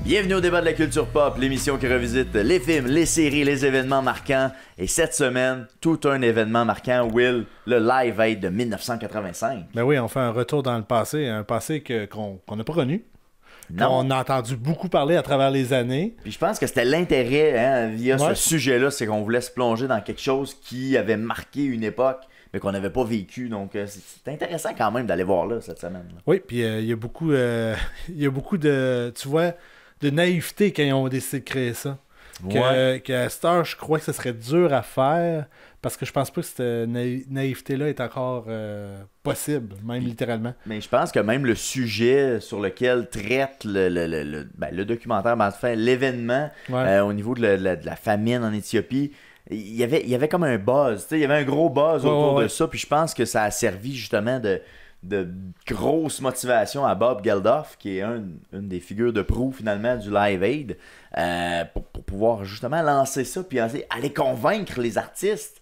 Bienvenue au débat de la culture pop, l'émission qui revisite les films, les séries, les événements marquants. Et cette semaine, tout un événement marquant, Will, le Live Aid de 1985. Ben oui, on fait un retour dans le passé, un passé qu'on n'a pas connu. Non. On a entendu beaucoup parler à travers les années. Puis je pense que c'était l'intérêt via ce sujet-là, c'est qu'on voulait se plonger dans quelque chose qui avait marqué une époque, mais qu'on n'avait pas vécu. Donc c'est intéressant quand même d'aller voir là cette semaine. Là. Oui, puis il y a beaucoup de, tu vois, de naïveté quand ils ont décidé de créer ça. Qu'à cette heure, je crois que ce serait dur à faire parce que je pense pas que cette naïveté-là est encore possible, même littéralement. Mais je pense que même le sujet sur lequel traite le documentaire, enfin, l'événement au niveau de la famine en Éthiopie, il y avait comme un buzz, il y avait un gros buzz autour de ça, puis je pense que ça a servi justement de grosse motivation à Bob Geldof, qui est une des figures de proue finalement du Live Aid, pour pouvoir justement lancer ça puis aller convaincre les artistes.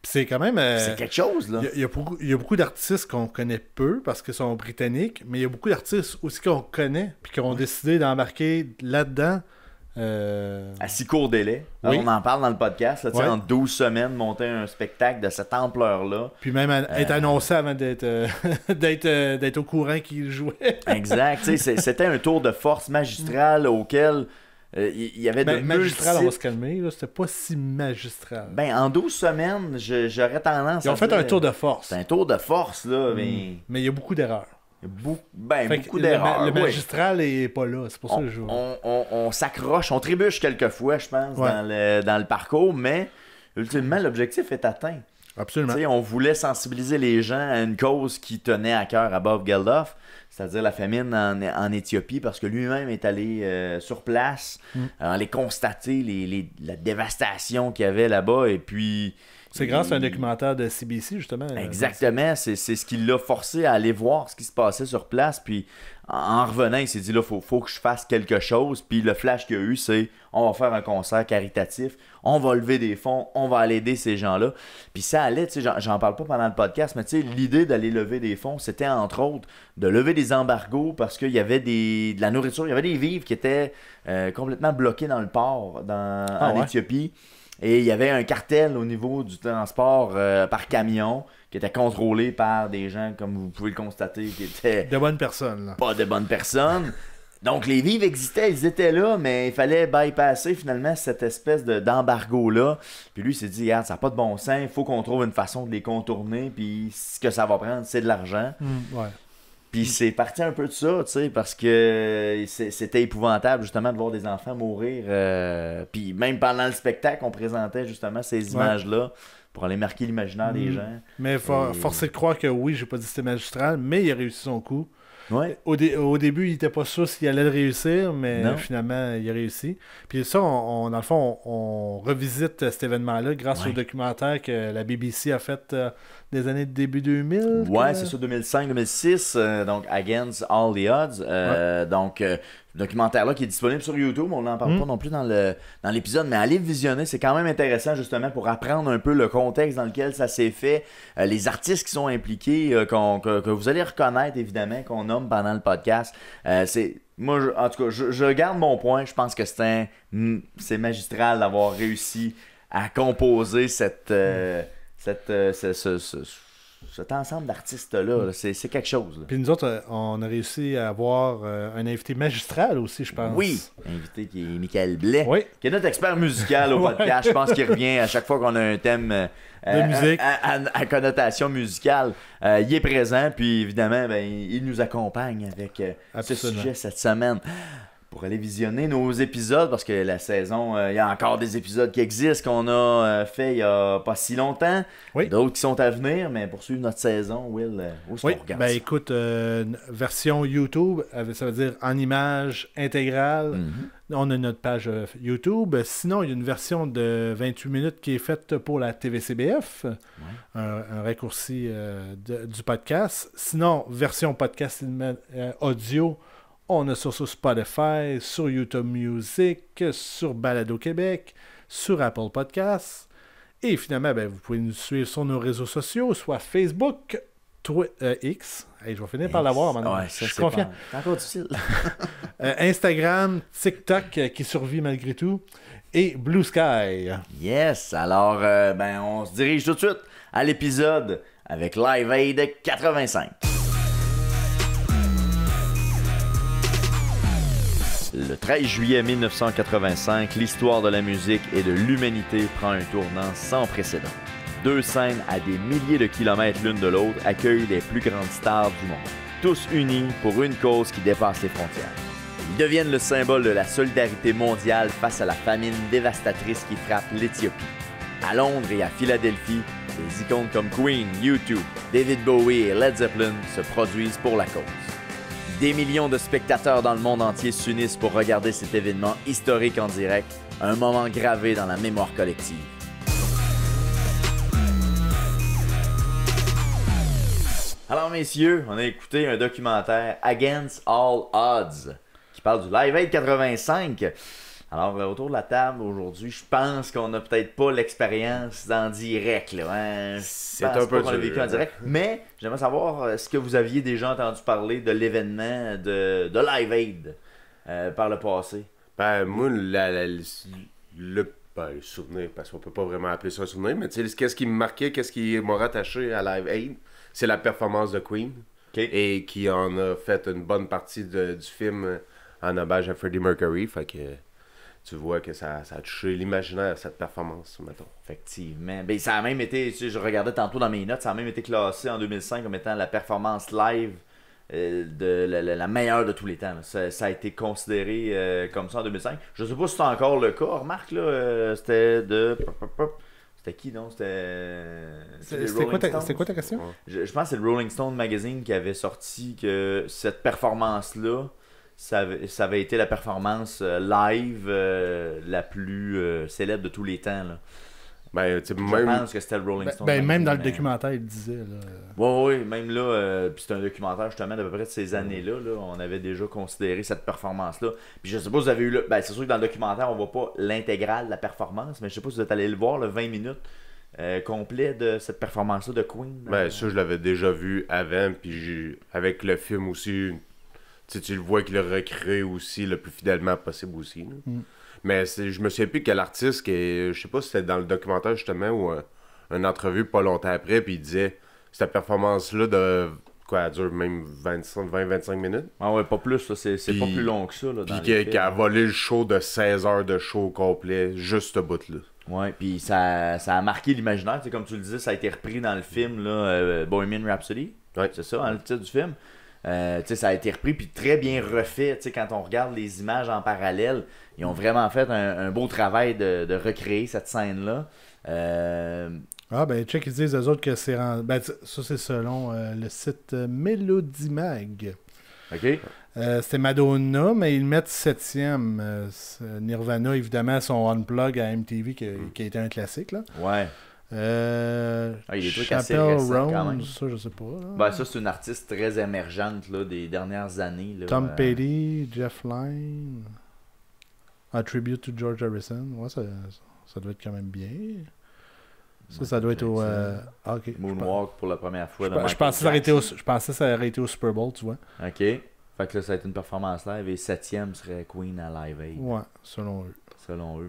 C'est quand même... c'est quelque chose, là. Il y a beaucoup d'artistes qu'on connaît peu parce qu'ils sont britanniques, mais il y a beaucoup d'artistes aussi qu'on connaît puis qui ont décidé d'embarquer là-dedans. À si court délai. Oui. On en parle dans le podcast. Là, en 12 semaines, monter un spectacle de cette ampleur-là. Puis même être annoncé avant d'être au courant qu'il jouait. Exact. C'était un tour de force magistral auquel il y avait de magistral, on va se calmer. Là, c'était pas si magistral. En 12 semaines, j'aurais tendance à Ils ont fait un tour de force. C'est un tour de force, là. Mais il y a beaucoup d'erreurs. Beaucoup d'erreurs. Le magistral est pas là, c'est pour ça que je joue. On s'accroche, on trébuche quelquefois, je pense, dans le parcours, mais ultimement, l'objectif est atteint. Absolument. On voulait sensibiliser les gens à une cause qui tenait à cœur à Bob Geldof, c'est-à-dire la famine en Éthiopie, parce que lui-même est allé sur place, aller constater la dévastation qu'il y avait là-bas, et puis... C'est grâce à un documentaire de CBC, justement. Exactement. C'est ce qui l'a forcé à aller voir ce qui se passait sur place. Puis en revenant, il s'est dit, là, faut que je fasse quelque chose. Puis le flash qu'il y a eu, c'est, on va faire un concert caritatif. On va lever des fonds. On va aller aider ces gens-là. Puis ça allait, tu sais, j'en parle pas pendant le podcast, mais tu sais, l'idée d'aller lever des fonds, c'était entre autres de lever des embargos parce qu'il y avait de la nourriture, il y avait des vivres qui étaient complètement bloqués dans le port en Éthiopie. Et il y avait un cartel au niveau du transport par camion qui était contrôlé par des gens, comme vous pouvez le constater, qui étaient... De bonnes personnes. Là. Pas de bonnes personnes. Donc les vivres existaient, ils étaient là, mais il fallait bypasser finalement cette espèce d'embargo-là. Puis lui, il s'est dit, regarde, ça n'a pas de bon sens, il faut qu'on trouve une façon de les contourner, puis ce que ça va prendre, c'est de l'argent. Puis c'est parti un peu de ça, tu sais, parce que c'était épouvantable, justement, de voir des enfants mourir. Puis même pendant le spectacle, on présentait justement ces images-là pour aller marquer l'imaginaire des gens. Mais forcé de croire que oui, j'ai pas dit que c'était magistral, mais il a réussi son coup. Ouais. Au début, il était pas sûr s'il allait le réussir, mais finalement, il a réussi. Puis ça, dans le fond, on revisite cet événement-là grâce au documentaire que la BBC a fait des années de début 2000. Ouais, c'est ça, 2005-2006, donc Against All the Odds. Donc, documentaire-là qui est disponible sur YouTube, on n'en parle pas non plus dans l'épisode, mais allez visionner, c'est quand même intéressant justement pour apprendre un peu le contexte dans lequel ça s'est fait, les artistes qui sont impliqués, que vous allez reconnaître évidemment, qu'on nomme pendant le podcast. Moi, en tout cas, je garde mon point, je pense que c'est magistral d'avoir réussi à composer cet ensemble d'artistes-là, c'est quelque chose. Là. Puis nous autres, on a réussi à avoir un invité magistral aussi, je pense. Oui, invité qui est Michael Blais, qui est notre expert musical au podcast. Je pense qu'il revient à chaque fois qu'on a un thème de musique à connotation musicale. Il est présent, puis évidemment, il nous accompagne avec ce sujet cette semaine. Pour aller visionner nos épisodes, parce que la saison, il y a encore des épisodes qui existent, qu'on a fait il n'y a pas si longtemps. D'autres qui sont à venir, mais pour suivre notre saison, Will, où est-ce qu'on regarde ça? Écoute, version YouTube, ça veut dire en image intégrale. On a notre page YouTube. Sinon, il y a une version de 28 minutes qui est faite pour la TVCBF, un raccourci du podcast. Sinon, version podcast audio, on a sur Spotify, sur YouTube Music, sur Balado Québec, sur Apple Podcasts. Et finalement, vous pouvez nous suivre sur nos réseaux sociaux, soit Facebook, X. Hey, je vais finir par l'avoir maintenant. Ouais, je suis confiant. C'est encore difficile. Instagram, TikTok qui survit malgré tout. Et Blue Sky. Yes, alors on se dirige tout de suite à l'épisode avec Live Aid 85. Le 13 juillet 1985, l'histoire de la musique et de l'humanité prend un tournant sans précédent. Deux scènes à des milliers de kilomètres l'une de l'autre accueillent les plus grandes stars du monde, tous unis pour une cause qui dépasse les frontières. Ils deviennent le symbole de la solidarité mondiale face à la famine dévastatrice qui frappe l'Éthiopie. À Londres et à Philadelphie, des icônes comme Queen, U2, David Bowie et Led Zeppelin se produisent pour la cause. Des millions de spectateurs dans le monde entier s'unissent pour regarder cet événement historique en direct, un moment gravé dans la mémoire collective. Alors messieurs, on a écouté un documentaire Against All Odds qui parle du Live Aid 85. Alors autour de la table aujourd'hui, je pense qu'on n'a peut-être pas l'expérience en direct là. Hein? C'est un peu qu'on l'a vécu en direct, mais j'aimerais savoir est-ce que vous aviez déjà entendu parler de l'événement de Live Aid par le passé. Ben moi le souvenir, parce qu'on peut pas vraiment appeler ça un souvenir, mais tu sais, qu'est-ce qui me marquait, qu'est-ce qui m'a rattaché à Live Aid, c'est la performance de Queen. Okay. Et qui en a fait une bonne partie du film en hommage à Freddie Mercury. Fait que tu vois que ça a touché l'imaginaire, cette performance, mettons. Effectivement. Ben, ça a même été, tu sais, je regardais tantôt dans mes notes, ça a même été classé en 2005 comme étant la performance live de la meilleure de tous les temps. Ça a été considéré comme ça en 2005. Je sais pas si c'est encore le cas. Remarque, là, c'était de... C'était qui, non? C'était quoi ta question? Je pense que c'est le Rolling Stone Magazine qui avait sorti que cette performance-là, ça avait été la performance live la plus célèbre de tous les temps. Là. Ben, je pense que c'était le Rolling Stone Magazine. Même dans le mais... documentaire, il disait. Oui, même là, puis c'est un documentaire justement d'à peu près de ces années-là. Là, on avait déjà considéré cette performance-là. Puis je sais pas si vous avez eu là. Ben, c'est sûr que dans le documentaire, on voit pas l'intégrale de la performance, mais je sais pas si vous êtes allé le voir, le 20 minutes complet de cette performance-là de Queen. Ben, ça, je l'avais déjà vu avant, puis avec le film aussi. Tu le vois qu'il le recrée aussi le plus fidèlement possible aussi. Là. Mais je me souviens plus quel artiste, je sais pas si c'était dans le documentaire justement ou une entrevue pas longtemps après, puis il disait cette performance-là de quoi, elle dure même 20-25 minutes. Ah ouais, pas plus, là, c'est pas plus long que ça. Là, puis qui a volé le show de 16 heures de show complet, juste ce bout-là. Ouais, puis ça a marqué l'imaginaire, tu sais, comme tu le disais, ça a été repris dans le film là, Bohemian Rhapsody. Ouais. C'est ça, hein, le titre du film. Ça a été repris puis très bien refait. Quand on regarde les images en parallèle, ils ont vraiment fait un beau travail de recréer cette scène-là. Ah ben check, ils disent eux autres que c'est ben, ça c'est selon le site Melodymag. OK. C'était Madonna, mais ils mettent 7e. Nirvana, évidemment, son Unplug à MTV qui a été un classique. Là. Ouais. Il y a des trucs assez récents quand même. Ça, je sais pas. Là. Ben, ça, c'est une artiste très émergente là, des dernières années. Là, Tom Petty, Jeff Lynne. A Tribute to George Harrison. Ouais, ça doit être quand même bien. Ça doit être au... okay. Moonwalk pour la première fois. Je pensais que ça aurait été au Super Bowl, tu vois. OK. Fait que là, ça a été une performance live et 7e serait Queen à Live Aid. Ouais, selon eux.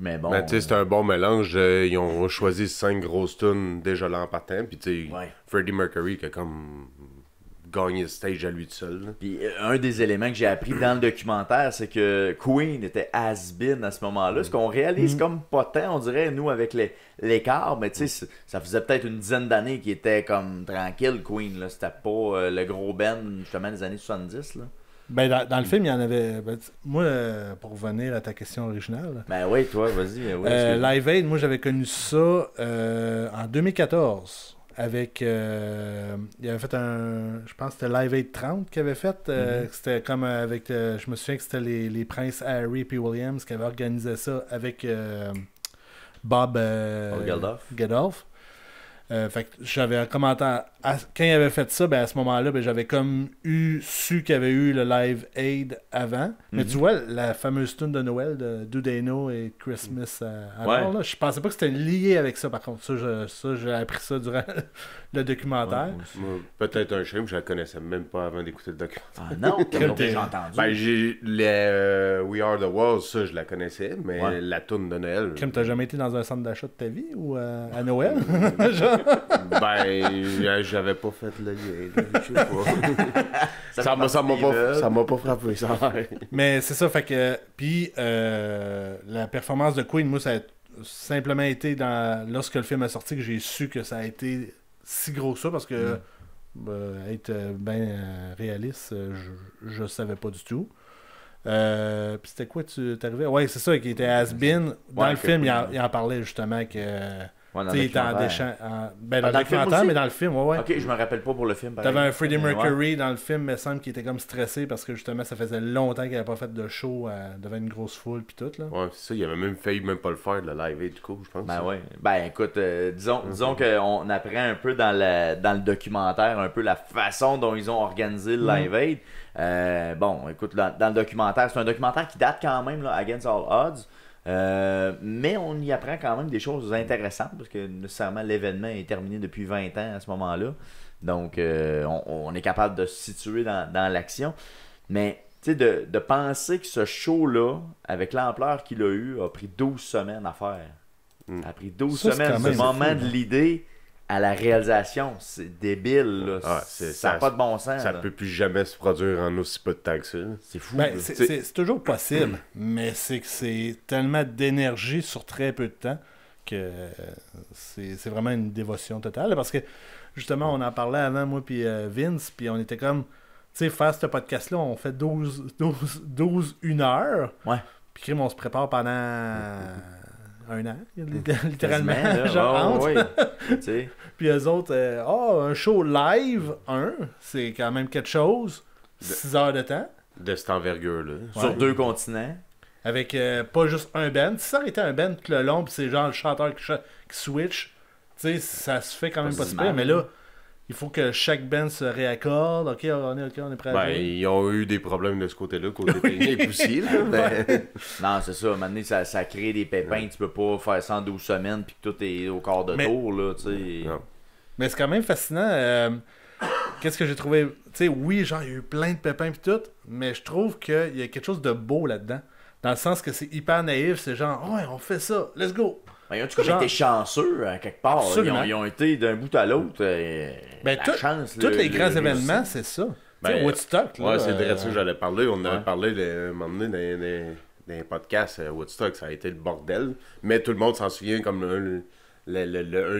Mais bon. Ben, tu sais, c'est un bon mélange. Ils ont choisi 5 grosses tunes déjà là en partant. Puis, tu sais, Freddie Mercury qui a comme gagné le stage à lui tout seul. Puis, un des éléments que j'ai appris dans le documentaire, c'est que Queen était has-been à ce moment-là. Ce qu'on réalise comme pas tant, on dirait, nous, avec l'écart. Mais, tu sais, ça faisait peut-être une dizaine d'années qu'il était comme tranquille, Queen. Là. C'était pas le gros band, justement, des années 70. Là. Ben, dans le film, il y en avait... moi, pour revenir à ta question originale... Ben oui, toi, vas-y. Oui, Live Aid, moi, j'avais connu ça en 2014 avec... il avait fait je pense que c'était Live Aid 30 qu'il avait fait. C'était comme avec... je me souviens que c'était les princes Harry et Williams qui avaient organisé ça avec Bob Geldof. Geldof. Fait que j'avais commenté quand il avait fait ça, ben à ce moment-là, ben j'avais comme su qu'il y avait eu le Live Aid avant. Mais tu vois, la fameuse tune de Noël de Do They Know et Christmas avant, là, je pensais pas que c'était lié avec ça, par contre. Ça j'ai appris ça durant le documentaire. Moi, peut-être un shame, je la connaissais même pas avant d'écouter le documentaire. Ah non, t'as déjà entendu. Ben, j'ai les We Are the World, ça, je la connaissais, mais la tune de Noël. Crème, t'as jamais été dans un centre d'achat de ta vie ou à Noël? Ben, j'avais pas fait le lien, je sais pas. ça m'a pas frappé, ça. Mais c'est ça, fait que. Puis, la performance de Queen, moi, ça a simplement été lorsque le film est sorti que j'ai su que ça a été si gros que ça, parce que être bien réaliste, je savais pas du tout. Puis c'était quoi, tu t'arrivais? Ouais, c'est ça, qui était has-been. Dans le film, il en parlait justement que. Il était dans le documentaire, mais dans le film, ouais. Ok, je me rappelle pas pour le film. T'avais un Freddie Mercury dans le film, me semble, qui était comme stressé parce que justement, ça faisait longtemps qu'il avait pas fait de show devant une grosse foule puis tout, là. Ouais, c'est ça, il avait même failli même pas le faire, le live et du coup, je pense. Ben ouais. Ben écoute, disons qu'on apprend un peu dans le documentaire, un peu la façon dont ils ont organisé le Live Aid. Bon, écoute, dans le documentaire, c'est un documentaire qui date quand même, là, Against All Odds. Mais on y apprend quand même des choses intéressantes parce que nécessairement l'événement est terminé depuis 20 ans à ce moment-là. Donc on est capable de se situer dans l'action. Mais tu sais, de penser que ce show-là, avec l'ampleur qu'il a eu, a pris 12 semaines à faire. A pris 12 semaines du moment de l'idée à la réalisation. C'est débile, là. Ça n'a pas de bon sens. Ça là. peut plus jamais se produire en aussi peu de temps que ça. C'est fou. Ben, c'est toujours possible, mais c'est que c'est tellement d'énergie sur très peu de temps que c'est vraiment une dévotion totale. Parce que, justement, on en parlait avant, moi puis Vince, puis on était comme, tu sais, faire ce podcast-là, on fait 12 1 heure. Ouais. Puis crime, on se prépare pendant... un an, littéralement, là, genre oui. Tu sais. Puis eux autres, un show live, c'est quand même quelque chose, 6 heures de temps. De cette envergure-là. Sur 2 continents. Avec pas juste un band. Si ça aurait été un band tout le long, puis c'est genre le chanteur qui switch, tu sais, ça se fait quand même pas si bien, mais là, il faut que chaque band se réaccorde. Ok, on est prêt à jouer. Ils ont eu des problèmes de ce côté-là, côté technique aussi. Là, mais... Non, c'est ça. Maintenant, ça crée des pépins. Tu peux pas faire ça en 12 semaines puis que tout est au quart de tour. Là, tu sais. Mais c'est quand même fascinant. Qu'est-ce que j'ai trouvé? Tu sais, oui, genre, il y a eu plein de pépins puis tout, mais je trouve qu'il y a quelque chose de beau là-dedans. Dans le sens que c'est hyper naïf. C'est genre, ouais, on fait ça, let's go. Ben, ils ont comme été chanceux à quelque part. Ils ont été d'un bout à l'autre. Tous les grands événements, c'est ça. Ben, Woodstock. Là, c'est de ça que j'allais parler. On avait parlé un moment donné dans un podcast Woodstock. Ça a été le bordel. Mais tout le monde s'en souvient comme un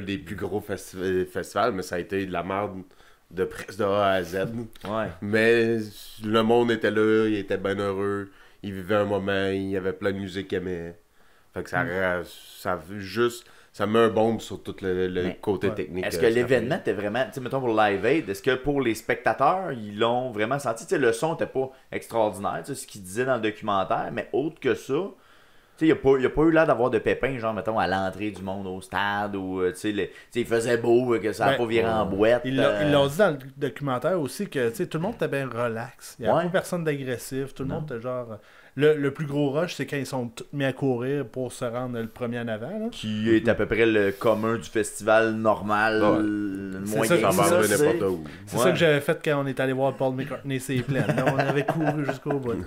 des plus gros festivals. Mais ça a été de la merde de presque de A à Z. Ouais. Mais le monde était là. Il était bien heureux. Il vivait un moment. Il y avait plein de musique qu'il aimait. Fait que ça met un bombe sur tout le côté technique. Est-ce que l'événement était vraiment, tu sais, mettons pour le Live Aid, est-ce que pour les spectateurs, ils l'ont vraiment senti? Tu sais, le son n'était pas extraordinaire, tu sais, ce qu'ils disaient dans le documentaire, mais autre que ça, tu sais, il n'y a pas eu l'air d'avoir de pépins, genre, mettons, à l'entrée du monde au stade, ou, tu sais, il faisait beau, que ça n'a pas viré en boîte. Ils l'ont dit dans le documentaire aussi que, tu sais, tout le monde était bien relax. Il n'y avait pas personne d'agressif, tout le monde était genre... Le plus gros rush, c'est quand ils sont tous mis à courir pour se rendre le premier en avant. Là. Qui est à peu près le commun du festival normal. C'est ça que j'avais fait quand on est allé voir Paul McCartney, c'est plein. On avait couru jusqu'au bout.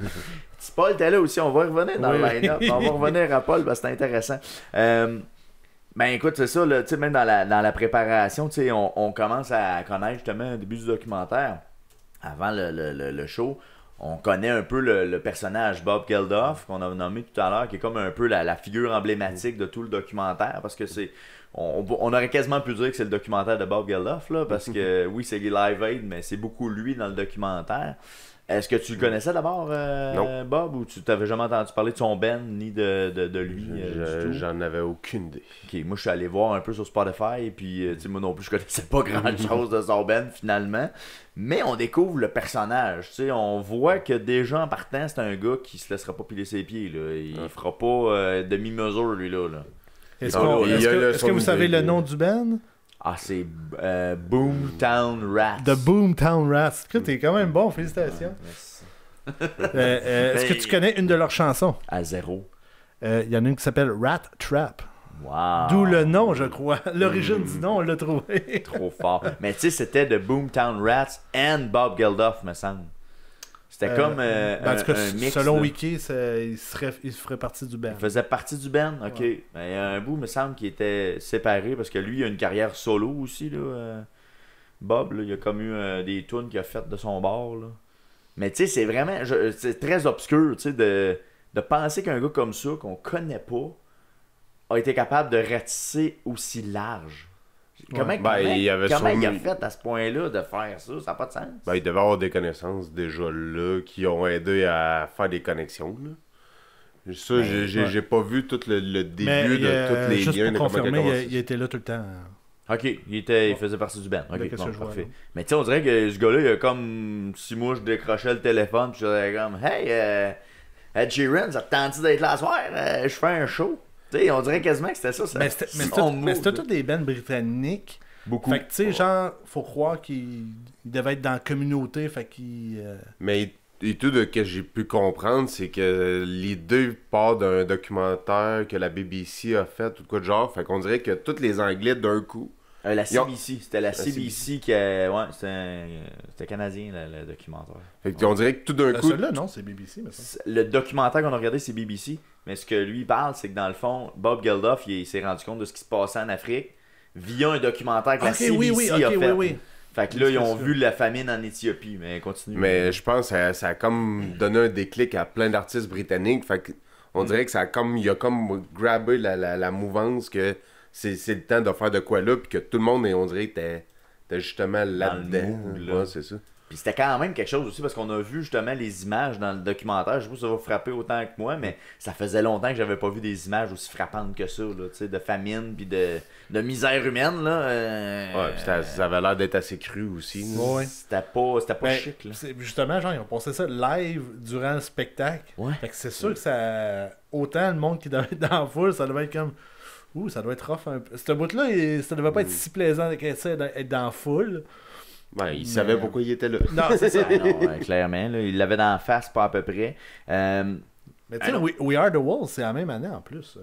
Petit Paul était là aussi, on va revenir dans le line-up. On va revenir à Paul, parce que c'est intéressant. Ben écoute, c'est ça, là, même dans la préparation, on commence à connaître justement au début du documentaire, avant le show. On connaît un peu le personnage Bob Geldof, qu'on a nommé tout à l'heure, qui est comme un peu la figure emblématique de tout le documentaire, parce que c'est... On aurait quasiment pu dire que c'est le documentaire de Bob Geldof, là, parce que oui, c'est Live Aid, mais c'est beaucoup lui dans le documentaire. Est-ce que tu le connaissais d'abord, Bob, ou tu t'avais jamais entendu parler de son band, ni de lui du tout? J'en avais aucune idée. Ok, moi je suis allé voir un peu sur Spotify, et puis moi non plus je connaissais pas grand-chose de son band finalement. Mais on découvre le personnage, on voit que déjà en partant, c'est un gars qui se laissera pas piler ses pieds, là. Il fera pas demi-mesure lui là. Est-ce que vous savez le nom du band? Ah, c'est Boomtown Rats. The Boomtown Rats. Écoute, t'es quand même bon, félicitations. Merci. Est-ce que tu connais une de leurs chansons? À 0. Il y en a une qui s'appelle Rat Trap. Wow. D'où le nom, je crois. L'origine du nom, on l'a trouvé. Trop fort. Mais tu sais, c'était The Boomtown Rats and Bob Geldof, me semble. C'était comme en tout cas, un mix. selon là. Wiki, il ferait partie du band. Il faisait partie du band, ok. Ouais. Mais il y a un bout, me semble, qui était séparé parce que lui, il a une carrière solo aussi. Là, Bob, là, il a comme eu des tunes qu'il a faites de son bord. Là. Mais tu sais, c'est vraiment. C'est très obscur tu sais, de penser qu'un gars comme ça, qu'on connaît pas, a été capable de ratisser aussi large. Comment, Ben, il avait comment il a sûrement- fait à ce point-là de faire ça? Ça n'a pas de sens. Ben, il devait avoir des connaissances déjà là qui ont aidé à faire des connexions. Là. Ça, Ben, j'ai pas vu tout le début Mais de tous les juste liens de pour comment il a confirmer, commencé. il était là tout le temps. Ok, il faisait partie du band. Ok, Qu'est-ce bon, que je vois, parfait. là? Mais tu sais, on dirait que ce gars-là, il a comme. Si moi je décrochais le téléphone, puis je disais comme, hey, Ed Sheeran, ça te tente d'être là ce soir? Je fais un show. Tu sais, on dirait quasiment que c'était ça. Mais c'était son mood, c'était là. tous des bands britanniques. Beaucoup. Fait que, tu sais, genre, faut croire qu'il devait être dans la communauté. Fait qu'il. Mais et tout de que j'ai pu comprendre, c'est que les deux partent d'un documentaire que la BBC a fait ou de quoi de genre. Fait qu'on dirait que tous les Anglais d'un coup. La Ils ont- CBC, c'était la CBC qui a. Ouais, c'était canadien le documentaire. Fait qu'on dirait que tout d'un coup. Celui-là, non, c'est BBC, mais ça. Le documentaire qu'on a regardé, c'est BBC. Mais ce que lui parle, c'est que dans le fond, Bob Geldof, il s'est rendu compte de ce qui se passait en Afrique via un documentaire que la CBC a fait. Fait que là, ils ont vu la famine en Éthiopie. Mais continue. Mais je pense que ça a comme donné un déclic à plein d'artistes britanniques. Fait que on dirait que il a comme grabé la mouvance que c'est le temps de faire de quoi là, puis que tout le monde, on dirait, était justement là-dedans. mood, là. Ouais, c'est ça. Puis c'était quand même quelque chose aussi parce qu'on a vu justement les images dans le documentaire. Je sais pas si ça va frapper autant que moi, mais ça faisait longtemps que j'avais pas vu des images aussi frappantes que ça, là, tu sais, de famine puis de misère humaine. Là, Ouais, puis ça avait l'air d'être assez cru aussi. là. Ouais. C'était pas Ben, chic. Là. justement, genre, ils ont passé ça live durant le spectacle. Ouais. Fait que c'est sûr que ça. Autant le monde qui devait être dans la foule, ça devait être comme. Ouh, ça doit être rough un peu. Ce bout-là, ça devait pas être si plaisant d'être dans la foule. Ouais, il savait pourquoi il était là. Non, c'est ça. Ah non, clairement, là, il l'avait dans la face, pas à peu près. Mais tu sais, We Are the World, c'est la même année en plus.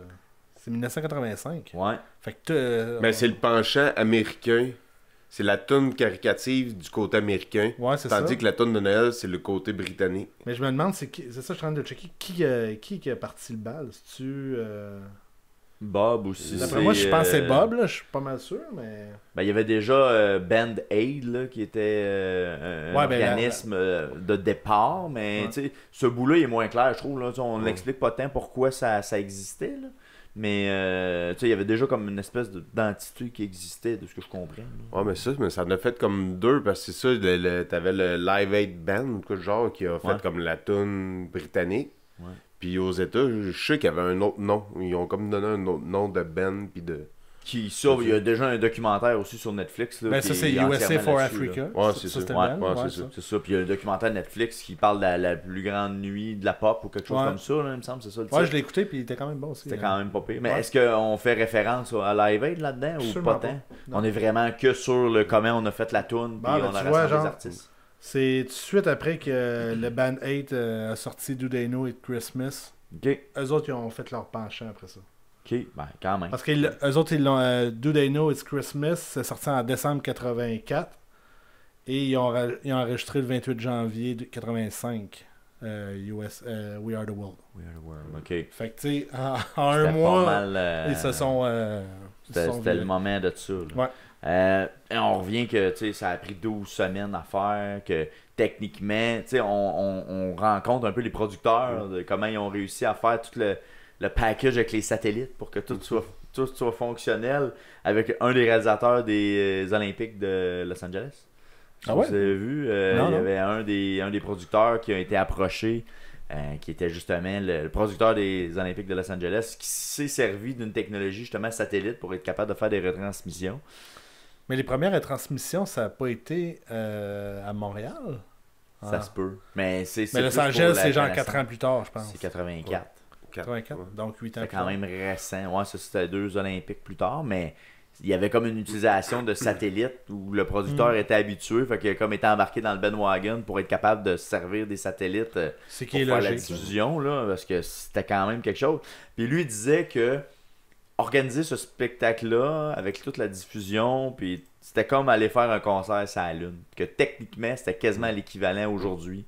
C'est 1985. Ouais. Fait que Mais c'est le penchant américain. C'est la toune caricative du côté américain. Ouais, c'est ça. Tandis que la toune de Noël, c'est le côté britannique. Mais je me demande, c'est ça, je suis en train de checker. Qui a parti le bal? C'est-tu. Bob aussi. D'après moi, je pense que c'est Bob, là. Je suis pas mal sûr, mais. Ben, il y avait déjà Band Aid là, qui était un Ouais, ben, organisme de départ, mais Ouais. tu sais, ce bout-là il est moins clair, je trouve. Là, on n'explique pas tant pourquoi ça existait. Là. Mais tu sais, il y avait déjà comme une espèce d'entité qui existait, de ce que je comprends. là. Ouais, mais ça en a fait comme deux, parce que c'est ça, t'avais le Live Aid Band, ou quoi de genre, qui a fait Ouais. comme la toune britannique. Ouais. Puis aux États, je sais qu'il y avait un autre nom. Ils ont comme donné un autre nom de band, puis de... Il y a déjà un documentaire aussi sur Netflix. Là, Ben, qui ça, c'est est USA entièrement for là-dessus, Africa. là. Ouais, c'est ça. c'était Ouais, le band, ouais, c'est ça. C'est ça. Puis il y a le documentaire Netflix qui parle de la plus grande nuit de la pop ou quelque chose Ouais. comme ça, là, il me semble. C'est ça le Ouais, titre. je l'ai écouté, puis il était quand même bon aussi. C'était hein. quand même pas pire. Mais Ouais. est-ce qu'on fait référence à Live Aid là-dedans ou Absolument pas tant? pas. On est vraiment que sur le comment on a fait la toune puis Bon, ben, on a tu vois, rassemblé les genre, artistes. C'est tout de suite après que le Band 8 a sorti Do They Know It's Christmas. Ok, Eux autres, ils ont fait leur penchant après ça. ok, ben quand même. Parce que eux autres, ils l'ont. Do They Know It's Christmas, c'est sorti en décembre 84. Et ils ont enregistré le 28 janvier 85. We Are the World. We are the world. Ok. Fait que, tu sais, en un C'était mois, pas mal, ils se sont. C'était le moment de ça. Là. Ouais. Et on revient que tu sais, ça a pris 12 semaines à faire, que techniquement, tu sais, on rencontre un peu les producteurs, de comment ils ont réussi à faire tout le package avec les satellites pour que tout soit fonctionnel avec un des réalisateurs des Olympiques de Los Angeles. Ah ouais? Vous avez vu, Non, il y non. avait un des producteurs qui a été approché, qui était justement le producteur des Olympiques de Los Angeles, qui s'est servi d'une technologie justement satellite pour être capable de faire des retransmissions. Mais les premières retransmissions, ça n'a pas été à Montréal. Ça se peut. Mais c'est Mais Los plus pour Angeles, la c'est genre connaissance. 4 ans plus tard, je pense. C'est 84. 84, Ouais. donc 8 ans C'est plus quand tard. même récent. Ouais, ça c'était 2 Olympiques plus tard, mais il y avait comme une utilisation de satellite où le producteur était habitué, fait qu'il a comme été embarqué dans le bandwagon pour être capable de se servir des satellites C'est pour qui est faire la logique. diffusion, là, parce que c'était quand même quelque chose. Puis lui il disait que organiser ce spectacle-là avec toute la diffusion, puis c'était comme aller faire un concert sur la Lune. Que techniquement, c'était quasiment l'équivalent aujourd'hui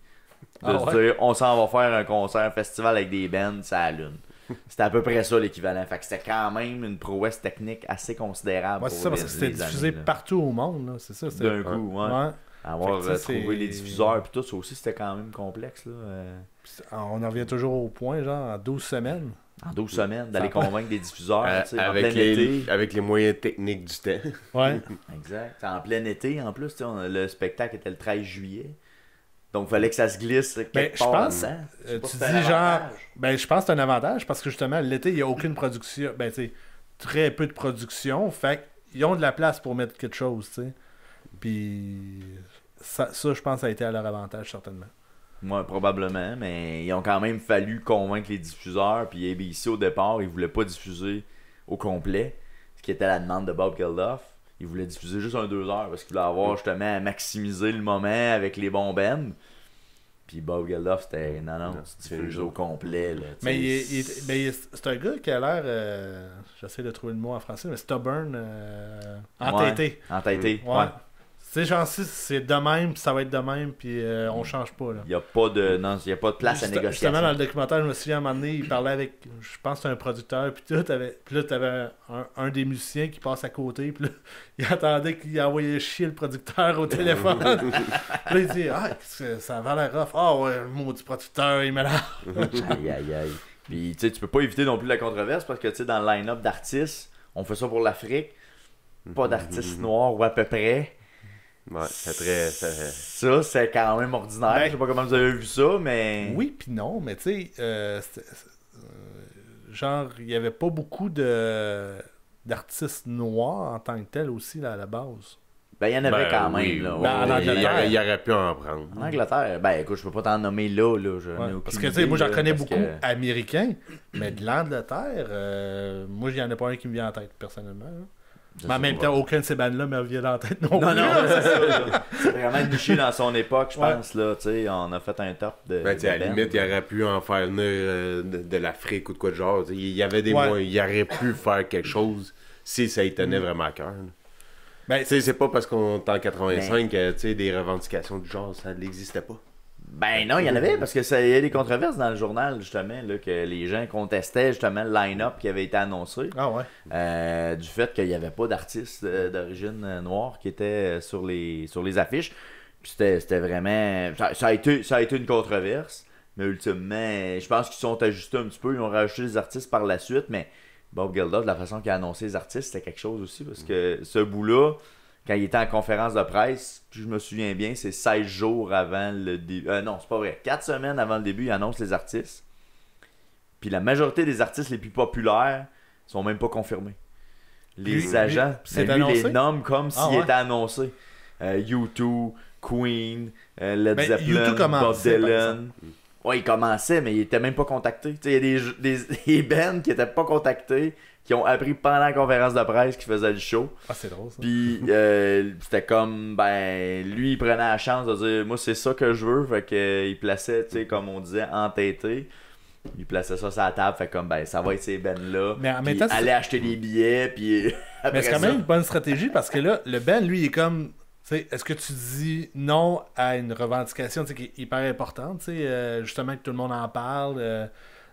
de Ah se ouais? dire on s'en va faire un concert, un festival avec des bands sur la Lune. C'était à peu près ça l'équivalent. Fait que c'était quand même une prouesse technique assez considérable. Ouais, pour c'est ça, parce les- que c'était les diffusé années, là. partout au monde. Là. C'est ça. D'un coup, ouais. Ouais. Avoir Fait que ça, trouvé c'est- les diffuseurs puis tout, ça aussi c'était quand même complexe. Là. On en revient toujours au point, genre, en 12 semaines. En 12 semaines, d'aller Ça- convaincre des diffuseurs tu sais, en avec, plein été. avec les moyens techniques du temps. Ouais. Exact. En plein été, en plus, tu sais, le spectacle était le 13 juillet. Donc, il fallait que ça se glisse quelque Ben, je part pense, là-dedans. Je sais pas tu si dis c'est un genre. avantage. Ben, je pense que c'est un avantage parce que justement, l'été, il n'y a aucune production. Ben, tu sais, très peu de production. Fait qu'ils ont de la place pour mettre quelque chose, tu sais. Puis. Ça, je pense, ça a été à leur avantage, certainement. Ouais, probablement, mais ils ont quand même fallu convaincre les diffuseurs. Puis ABC, au départ, ils voulaient pas diffuser au complet, ce qui était la demande de Bob Geldof. Ils voulaient diffuser juste un 2 heures parce qu'ils voulaient avoir justement à maximiser le moment avec les bons bands. Puis Bob Geldof, c'était non, tu diffuses au complet. Là, tu Mais sais. c'est un gars qui a l'air. J'essaie de trouver le mot en français, mais stubborn. Entêté. Ouais, entêté, Ouais. ouais. Tu sais, genre, si c'est de même, puis ça va être de même, puis on change pas, là. Il n'y a pas de non, il y a pas de place à négociation. Justement, dans le documentaire, je me souviens, à un moment donné, il parlait avec, je pense que c'était un producteur, puis tout, puis là, t'avais un des musiciens qui passe à côté, puis là, il attendait qu'il envoyait chier le producteur au téléphone. Puis là, il dit, ah, ça avait l'air rough. Ah ouais, le maudit producteur, il m'énerve. Aïe, aïe, aïe. Puis, tu sais, tu peux pas éviter non plus la controverse parce que, tu sais, dans le line-up d'artistes, on fait ça pour l'Afrique. Pas d'artistes noirs ou à peu près. Ouais, c'est très. Ça, c'est quand même ordinaire. Ben, Je sais pas comment vous avez vu ça, mais. Oui, puis non, mais tu sais, genre, il y avait pas beaucoup d'artistes noirs en tant que tel aussi, là, à la base. Ben, il y en avait quand même, oui, là. oui, Ben, en oui, Angleterre. il aurait pu en prendre. En Angleterre, ben, écoute, je peux pas t'en nommer là. J'en ai Ouais, aucune parce que, tu sais, idée, moi, j'en là, connais parce beaucoup que- américains, mais de l'Angleterre, moi, il n'y en a pas un qui me vient en tête, personnellement. Là. Mais en même temps, aucun de ces bandes-là me revient en tête non Non, plus. non, c'est ça. Là. C'est vraiment niché dans son époque, je Ouais. pense, là. Tu sais, on a fait un top de. Ben, tu sais, à de la bands. limite, il aurait pu en faire venir de l'Afrique ou de quoi de genre. Tu sais, il y avait des Ouais. moyens. Il aurait pu faire quelque chose si ça y tenait vraiment à cœur. là. Ben, Tu sais, c'est pas parce qu'on est en 85 que tu sais, des revendications du genre, ça n'existait pas. Ben non, il y en avait, parce que il y a des controverses dans le journal, justement, là, que les gens contestaient justement le line-up qui avait été annoncé. Ah ouais. Du fait qu'il n'y avait pas d'artistes d'origine noire qui étaient sur les affiches. Puis c'était vraiment. Ça a été une controverse, mais ultimement, je pense qu'ils sont ajustés un petit peu. Ils ont rajouté des artistes par la suite, mais Bob Geldof, de la façon qu'il a annoncé les artistes, c'était quelque chose aussi, parce que ce bout-là, quand il était en conférence de presse, puis je me souviens bien, c'est 16 jours avant le début. Non, c'est pas vrai. 4 semaines avant le début, il annonce les artistes. Puis la majorité des artistes les plus populaires sont même pas confirmés. Les Lui, agents, c'est mais lui annoncé? les nomme comme s'il ouais? était annoncé. U2, Queen, Led Ben, Zeppelin, U2 commençait, Bob par Dylan. Ouais, il commençait, mais il était même pas contacté. Tu sais, il y a des bands qui étaient pas contactés, qui ont appris pendant la conférence de presse qu'ils faisaient le show. Ah, c'est drôle, ça. Puis c'était comme, ben, lui, il prenait la chance de dire, moi, c'est ça que je veux. Fait qu'il plaçait, tu sais, comme on disait, entêté. Il plaçait ça sur la table, fait comme, ben, ça va être ces bands-là. Mais en Puis même temps, c'est- aller acheter des billets, puis Mais après c'est quand ça- même une bonne stratégie parce que là, le Ben, lui, il est comme. Tu sais, est-ce que tu dis non à une revendication tu sais, qui est hyper importante, tu sais, justement que tout le monde en parle,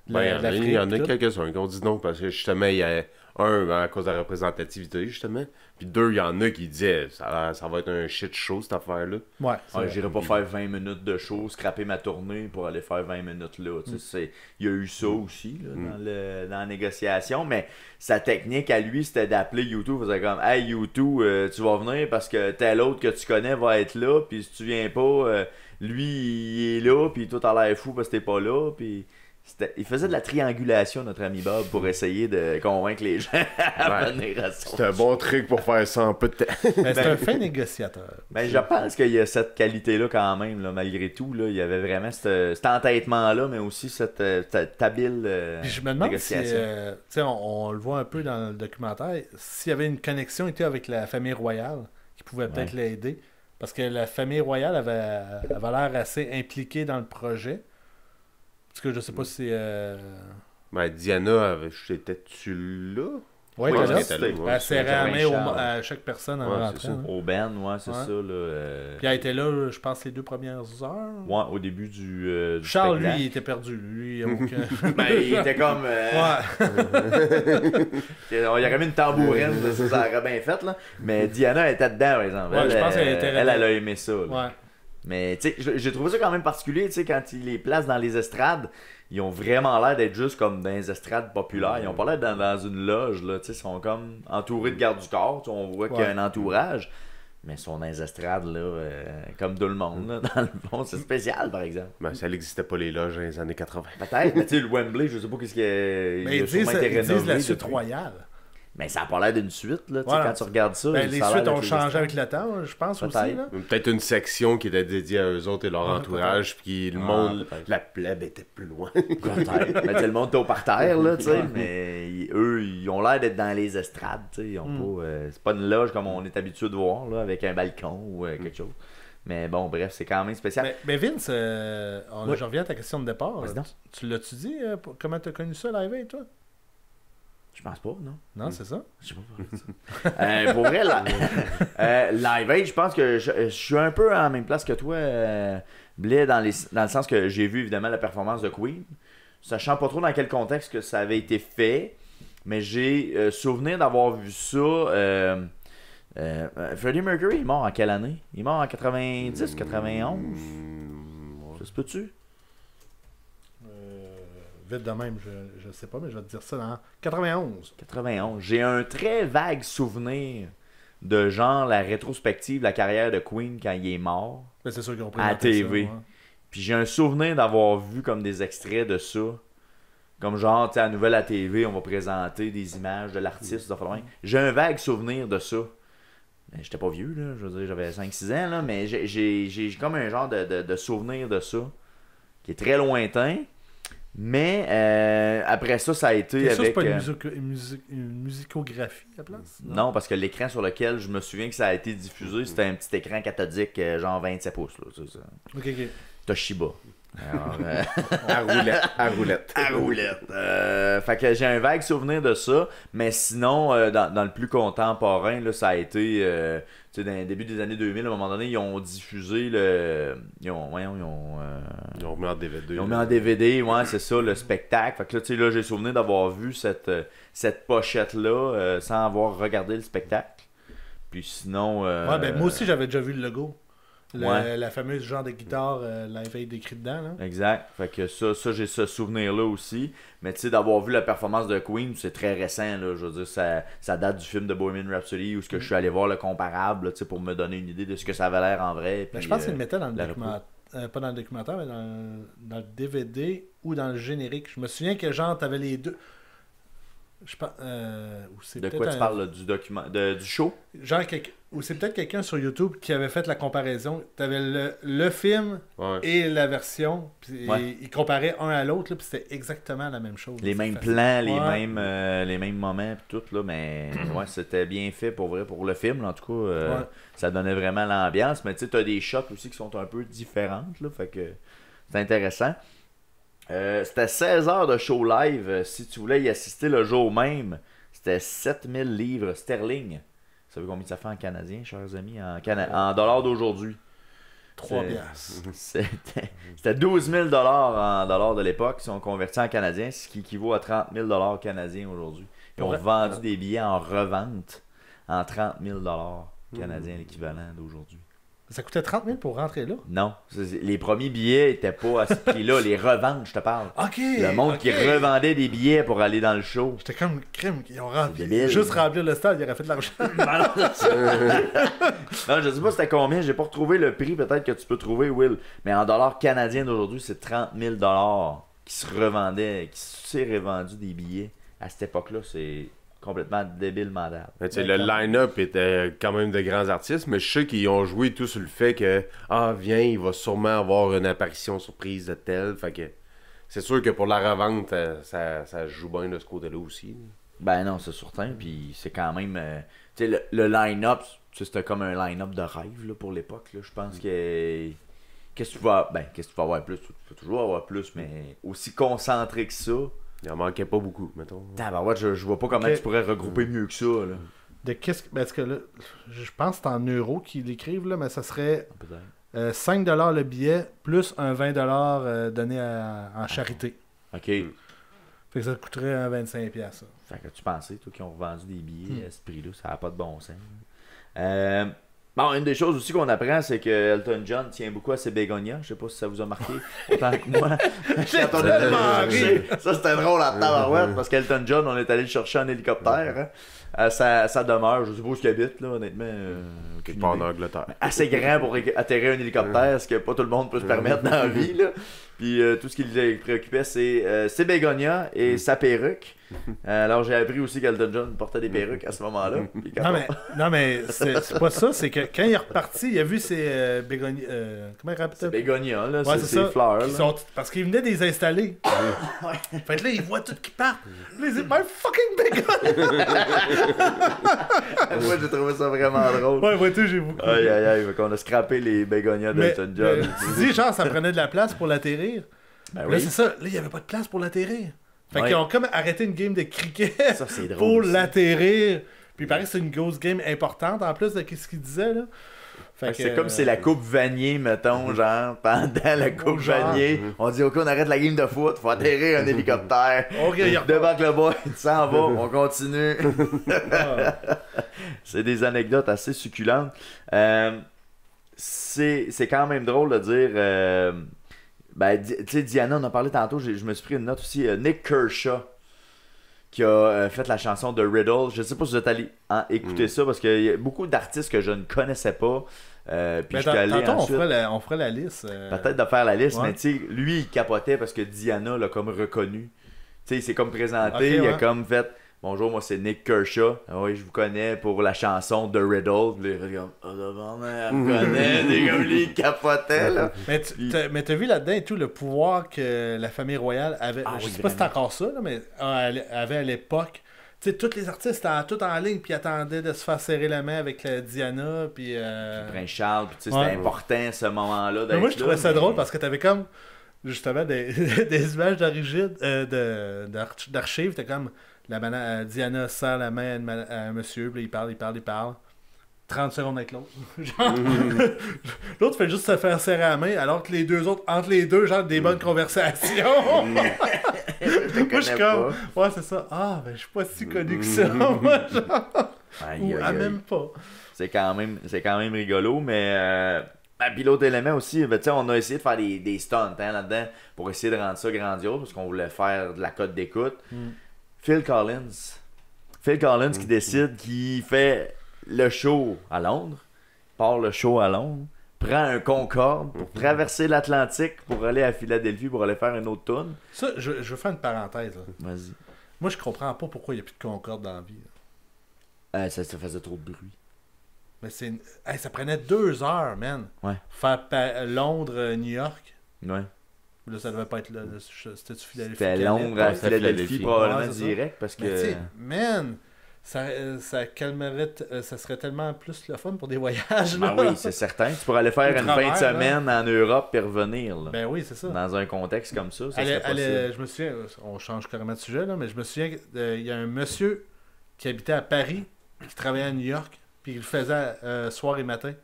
Ben, l'Afrique, il y en a tout. quelques-uns qui ont dit non parce que justement, il y a à cause de la représentativité, justement. Puis deux, il y en a qui disaient ça va être un shit show cette affaire-là. Ouais, c'est Ouais, vrai. j'irai pas faire 20 minutes de show, scraper ma tournée pour aller faire 20 minutes là. Tu sais, il y a eu ça aussi là, dans la négociation, mais sa technique à lui, c'était d'appeler YouTube. Il faisait comme hey YouTube, tu vas venir parce que tel autre que tu connais va être là, puis si tu viens pas, lui il est là, puis tout a l'air fou parce que t'es pas là, puis Il faisait de la triangulation, notre ami Bob, pour essayer de convaincre les gens à venir à son C'est un bon truc pour faire ça en peu de temps. Mais c'est un fin négociateur. Mais je pense qu'il y a cette qualité-là quand même, là, malgré tout. Là, il y avait vraiment cet entêtement-là, mais aussi cette habile Puis je me demande si, négociation. tu sais, on le voit un peu dans le documentaire, s'il y avait une connexion avec la famille royale qui pouvait peut-être l'aider. Parce que la famille royale avait l'air assez impliquée dans le projet. Parce que je sais pas si... Ben, Diana, j'étais-tu là? Ouais, Oui, t'es là. c'était là, ouais. Elle serrait la main Charles. à chaque personne en Ouais, rentrant. c'est ça. hein. Au Ben, ouais, c'est Ouais. ça. Là, Puis elle était là, je pense, les 2 premières heures. ouais, au début du Charles, lui, spectacle. il était perdu. Lui, il a aucun... Ben, il était comme... Ouais. Il aurait mis une tambourine, ça aurait bien fait, là. Mais Diana était dedans, par exemple. Ouais, je pense qu'elle était elle a aimé ça. là. Ouais. Mais, tu sais, j'ai trouvé ça quand même particulier, tu sais, quand ils les placent dans les estrades, ils ont vraiment l'air d'être juste comme dans les estrades populaires. Ils ont pas l'air d'être dans une loge, là, tu sais, ils sont comme entourés de gardes du corps, tu sais, on voit qu'il y a un entourage. Mais ils sont dans les estrades, là, comme tout le monde, là, dans le fond. C'est spécial, par exemple. Ben, ça n'existait pas les loges dans les années 80. Peut-être, mais tu sais, le Wembley, je sais pas qu'est-ce qu'il y a. Mais il a ils disent, sûrement été ils disent rénové la suite depuis. royale. Mais ça a pas l'air d'une suite, là, tu sais, Voilà. quand tu regardes ça. Ben, les ça a l'air suites ont d'être les changé estrades. avec le temps, je pense aussi. Peut-être. Là. Peut-être une section qui était dédiée à eux autres et leur entourage, puis le monde, peut-être. la plèbe était plus loin. Peut-être. Mais tu sais, le monde était au parterre, là, tu sais. Mais eux, ils ont l'air d'être dans les estrades, tu sais. Ils ont pas, c'est pas une loge comme on est habitué de voir, là, avec un balcon ou quelque chose. Mais bon, bref, c'est quand même spécial. Mais Vince, Oui. je reviens à ta question de départ. Vas-y donc. Tu l'as-tu dit, comment t'as connu ça, Live Aid, toi? Je pense pas, non? Non, c'est ça? Je sais pas. Pour vrai, Live Aid, je pense que je suis un peu à la même place que toi, Blais, dans le sens que j'ai vu évidemment la performance de Queen, sachant pas trop dans quel contexte que ça avait été fait, mais j'ai souvenir d'avoir vu ça. Freddie Mercury est mort en quelle année? Il est mort en 90, 91? Ça se peut-tu? Vite de même, je sais pas, mais je vais te dire ça dans 91. 91. J'ai un très vague souvenir de genre la rétrospective de la carrière de Queen quand il est mort. Mais c'est sûr qu'ils ont pris À note de ça, TV. ouais. Puis j'ai un souvenir d'avoir vu comme des extraits de ça. Comme genre, tu sais, à Nouvelle à TV, on va présenter des images de l'artiste. J'ai un vague souvenir de ça. Mais j'étais pas vieux, là. Je veux dire, j'avais 5-6 ans, là. Mais j'ai comme un genre de souvenir de ça. Qui est très lointain. Mais après ça, ça a été T'es sûr que c'est avec... pas une musicographie à la place? Non, parce que l'écran sur lequel je me souviens que ça a été diffusé, c'était un petit écran cathodique, genre 27 pouces. Là, c'est ça. Ok. Toshiba. Alors, À roulette. à roulette. Fait que j'ai un vague souvenir de ça, mais sinon, dans le plus contemporain, là, ça a été, tu sais, dans le début des années 2000, à un moment donné, ils ont diffusé le... Ils ont Ils ont remis en DVD. ils ont mis en DVD, ouais, c'est ça, le spectacle. Fait que là, tu sais, là, j'ai souvenir d'avoir vu cette pochette-là sans avoir regardé le spectacle. Puis sinon... Ouais, ben moi aussi, j'avais déjà vu le logo. Ouais. La fameuse genre de guitare Live Aid écrit dedans. Là. Exact. Fait que ça j'ai ce souvenir-là aussi. Mais tu sais, d'avoir vu la performance de Queen, c'est très récent, là. Je veux dire, ça date du film de Bohemian Rhapsody où ce que je suis allé voir le comparable, là, tu sais, pour me donner une idée de ce que ça avait l'air en vrai. Ben, puis, je pense qu'ils le mettaient dans le la documentaire. Pas dans le documentaire, mais dans le DVD ou dans le générique. Je me souviens que genre, t'avais les deux. Je pense, ou c'est De peut-être quoi tu parles, là, du show? Genre, ou c'est peut-être quelqu'un sur YouTube qui avait fait la comparaison. T'avais le film Ouais. et la version, puis Ouais. ils comparaient un à l'autre, là, puis c'était exactement la même chose. Les C'est mêmes facile. plans, Ouais. les mêmes moments, pis tout, là, mais ouais, c'était bien fait pour vrai, pour le film, là, en tout cas, Ouais. ça donnait vraiment l'ambiance, mais tu sais, t'as des shots aussi qui sont un peu différentes, là, fait que c'est intéressant. C'était 16 heures de show live, si tu voulais y assister le jour même, c'était 7000 livres sterling. Vous savez combien ça fait en canadien, chers amis, en dollars d'aujourd'hui? 3 C'est- piastres. C'était 12 000 en dollars de l'époque, si on convertit en canadien, ce qui équivaut à 30 000 canadiens aujourd'hui. Ils ont Ouais. vendu des billets en revente en 30 000 canadiens, l'équivalent d'aujourd'hui. Ça coûtait 30 000 pour rentrer là? Non, les premiers billets étaient pas à ce prix-là. Les reventes, je te parle. Ok! Le monde ok. qui revendait des billets pour aller dans le show. J'étais comme crème, ils ont rempli. C'est débile. Juste remplir le stade, il aurait fait de l'argent. Non, je sais pas c'était combien, j'ai pas retrouvé le prix, peut-être que tu peux trouver, Will. Mais en dollars canadiens d'aujourd'hui, c'est 30 000 $. qui se revendait, qui s'est revendu des billets à cette époque-là, c'est complètement débile mental. Le line-up était quand même de grands artistes, mais je sais qu'ils ont joué tout sur le fait que viens, il va sûrement avoir une apparition surprise de tel. Fait que c'est sûr que pour la revente, ça joue bien de ce côté-là aussi. Ben non, c'est certain. Puis c'est quand même. Tu sais, le line-up, c'était comme un line-up de rêve là, pour l'époque. Je pense que. Qu'est-ce que tu vas avoir plus? Tu peux toujours avoir plus, mais aussi concentré que ça. Il en manquait pas beaucoup, mettons. Tabarouette, je vois pas comment tu pourrais regrouper mieux que ça. Là. Parce que là, je pense que c'est en euros qu'ils l'écrivent, là, mais ça serait Peut-être. 5$ le billet plus un 20$ donné en charité. OK. Fait que ça coûterait un 25$. Ça. Fait que tu pensais, toi, qui ont revendu des billets à ce prix-là, ça n'a pas de bon sens. Bon, une des choses aussi qu'on apprend, c'est que Elton John tient beaucoup à ses bégonias. Je sais pas si ça vous a marqué autant que moi. J'ai tellement ri. Ça, c'était drôle à tabarouette parce qu'Elton John, on est allé le chercher en hélicoptère à sa demeure. Je sais pas où il habite, là, honnêtement. Quelque part en Angleterre. Assez grand pour atterrir un hélicoptère, ce que pas tout le monde peut se permettre dans la vie. Là. Puis tout ce qui le préoccupait, c'est ses bégonias et sa perruque. Alors j'ai appris aussi qu'Elton John portait des perruques à ce moment-là. Non mais c'est pas ça, c'est que quand il est reparti, il a vu ses bégonias. Comment il rappelle ça? Bégonias, là, ouais, c'est ses fleurs. Là. Parce qu'il venait de les installer. Fait que là, il voit tout qui part. Là, il dit, ben fucking bégonias! Moi j'ai trouvé ça vraiment drôle. Ouais, vois-tu, j'ai beaucoup. Aïe aïe aïe, qu'on a scrappé les bégonias d'Elton John. Tu dis, genre, ça prenait de la place pour l'atterrir. Ben là, c'est ça. Là, il n'y avait pas de place pour l'atterrir. Fait qu'ils ont comme arrêté une game de cricket ça, c'est drôle pour aussi. l'atterrir. Puis il paraît que c'est une grosse game importante en plus de ce qu'il disait, là. Fait que, c'est comme si c'est la coupe Vanier, mettons, genre, pendant la coupe Vanier, on dit, OK, on arrête la game de foot, faut atterrir un hélicoptère. Devant que le boy, il s'en va, on continue. C'est des anecdotes assez succulentes. C'est quand même drôle de dire... tu sais, Diana, on a parlé tantôt, je me suis pris une note aussi. Nick Kershaw, qui a fait la chanson de Riddle. Je sais pas si vous êtes allé écouter ça, parce qu'il y a beaucoup d'artistes que je ne connaissais pas. Puis tantôt, on ferait la liste. Peut-être de faire la liste, ouais. mais tu sais, lui, il capotait parce que Diana l'a comme reconnu. Tu sais, il s'est comme présenté, okay, il a comme fait... Bonjour, moi c'est Nick Kershaw. Ah oui, je vous connais pour la chanson de Riddle. Puis il regarde, elle me connaît. C'est comme lui, il capotait, là. Mais t'as vu là-dedans et tout le pouvoir que la famille royale avait. Je sais pas si c'est encore ça, là, mais avait à l'époque. Tu sais, tous les artistes étaient tout en ligne, puis attendaient de se faire serrer la main avec Diana, puis... Prince Charles, puis tu sais, c'était important ce moment-là. Moi, je trouvais ça drôle parce que t'avais comme, justement, des images d'archives, t'es comme... Diana serre la main à un monsieur, puis il parle. 30 secondes avec l'autre. L'autre fait juste se faire serrer la main, alors que les deux autres, entre les deux, genre des bonnes conversations. Moi, je suis comme, ouais, c'est ça. Ah, ben, je suis pas si connu que ça. Moi, genre. Même pas. C'est quand même rigolo, mais. Puis l'autre élément aussi, ben, on a essayé de faire des stunts là-dedans pour essayer de rendre ça grandiose, parce qu'on voulait faire de la cote d'écoute. Phil Collins qui décide qu'il fait le show à Londres, part le show à Londres, prend un Concorde pour traverser l'Atlantique pour aller à Philadelphie pour aller faire une autre tourne. Ça, je veux faire une parenthèse. Là. Vas-y. Moi, je comprends pas pourquoi il n'y a plus de Concorde dans la vie. Ça faisait trop de bruit. Mais ça prenait 2 heures, man. Ouais. Faire Londres-New York. Ouais. Là, ça devait pas être là. C'était-tu Philadelphie? C'était Londres à Philadelphie, probablement direct, parce que... Mais man, ça calmerait... ça serait tellement plus le fun pour des voyages, là. Ah oui, c'est certain. Tu pourrais aller faire une fin de semaine en Europe et revenir, là. Ben oui, c'est ça. Dans un contexte comme ça, serait possible. Je me souviens, on change carrément de sujet, là, mais je me souviens qu'il y a un monsieur qui habitait à Paris, qui travaillait à New York, puis il le faisait soir et matin.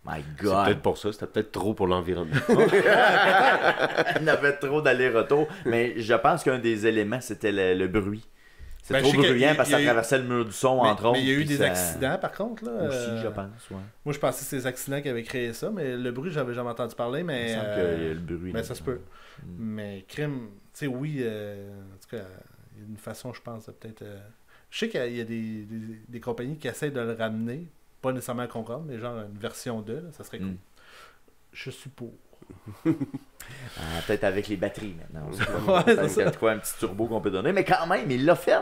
My C'est God. peut-être pour ça, c'était peut-être trop pour l'environnement. Il avait trop d'aller-retour. Mais je pense qu'un des éléments, c'était le bruit. C'est trop bruyant parce que ça traversait le mur du son, entre autres. Mais il y a eu des accidents, par contre. Là, aussi, je pense, ouais. Moi, je pensais que c'est ces accidents qui avaient créé ça, mais le bruit, j'avais jamais entendu parler. Mais, il me semble qu'il y a le bruit. Mais ça se peut. Mais crime, tu sais, oui, en tout cas, il y a une façon, je pense, de peut-être... Je sais qu'il y a des compagnies qui essaient de le ramener. Pas nécessairement à Concorde, mais genre une version 2, là, ça serait cool. Je suis pour. Peut-être avec les batteries maintenant. Ouais, Peut-être c'est qu'il y a de quoi, un petit turbo qu'on peut donner. Mais quand même, il l'a fait.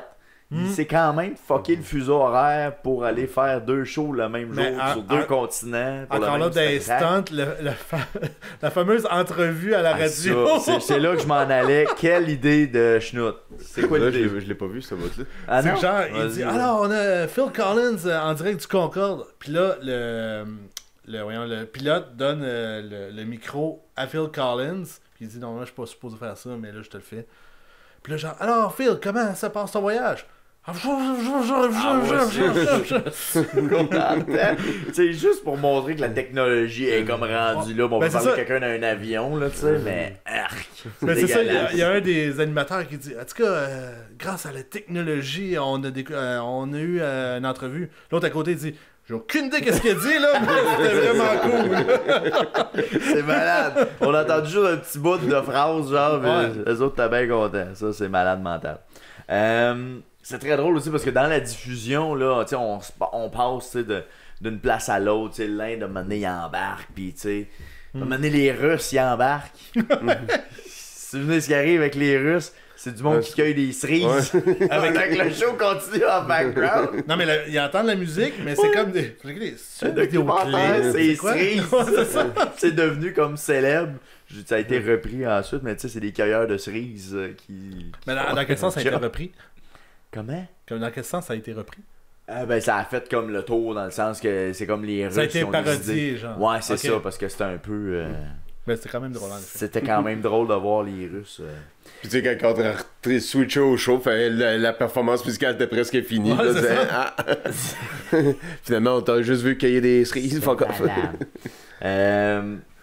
Il s'est quand même fucké le fuseau horaire pour aller faire 2 shows le même jour sur 2 continents. Pour encore le là, même des spectacle. stunts, la fameuse entrevue à la radio. C'est là que je m'en allais. Quelle idée de schnout. C'est quoi Là, l'idée? je l'ai pas vu, ce bout-là. Ah C'est non? que genre, il Vas-y, dit ouais. alors on a Phil Collins en direct du Concorde. Puis là, le pilote donne le micro à Phil Collins. Puis il dit non, moi je suis pas supposé faire ça, mais là je te le fais. Puis là, genre, alors Phil, comment ça passe ton voyage? C'est juste pour montrer que la technologie est comme rendue là. Bon, on Ben, va c'est parler de ça. quelqu'un dans un avion, là, tu sais, mais. Mais c'est ça, dégueulasse. il y a un des animateurs qui dit en tout cas, grâce à la technologie, on a eu une entrevue. L'autre à côté il dit j'ai aucune idée qu'est-ce qu'il a dit là, mais c'était vraiment cool. C'est malade. On a entendu juste un petit bout de phrase, genre, mais Ouais. les autres t'es bien contents. Ça, c'est malade mental. C'est très drôle aussi parce que dans la diffusion, là, tu sais, on passe tu sais, d'une place à l'autre. Tu sais, l'Inde, à un moment donné, il embarque, puis tu sais, à un moment donné, les Russes, ils embarquent. Si vous venez ce qui arrive avec les Russes, c'est du monde qui cueille des cerises. Avec le show continue en background. Non mais ils entendent la musique, mais c'est comme des Documentaire, c'est quoi? cerises. Ouais, c'est ça. C'est devenu comme célèbre. Ça a été repris ensuite, mais tu sais, c'est des cueilleurs de cerises qui. Mais dans quel sens ça a été repris? Comment? Comme dans quel sens ça a été repris? Ben, ça a fait comme le tour dans le sens que c'est comme les Russes Ça a été qui ont parodié, décidé. genre. Ouais, c'est Ok. ça, parce que c'était un peu. Ben c'était quand même drôle en effet. C'était quand même drôle de voir les Russes. Puis tu sais, quand on a switché au show, la performance musicale était presque finie. Ouais, là, c'est c'est- ça. ah. Finalement, on t'a juste vu cueillir des cerises. Fuck off.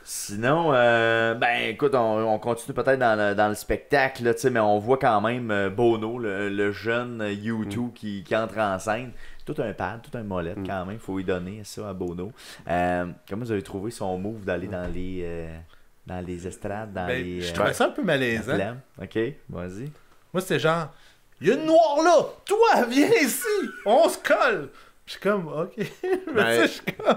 Sinon, ben écoute, on continue peut-être dans le spectacle, là, tu sais, mais on voit quand même Bono, le jeune U2 qui entre en scène. Tout un pad, tout un molette quand même, faut lui donner ça à Bono. Comment vous avez trouvé son move d'aller dans les estrades, dans Ben, les... je trouvais ça un peu malaisant. flammes? Ok, vas-y. Moi c'était genre il y a une noire là! Toi, viens ici! On se colle! Je suis comme ok. Mais Ben, ça, je suis comme.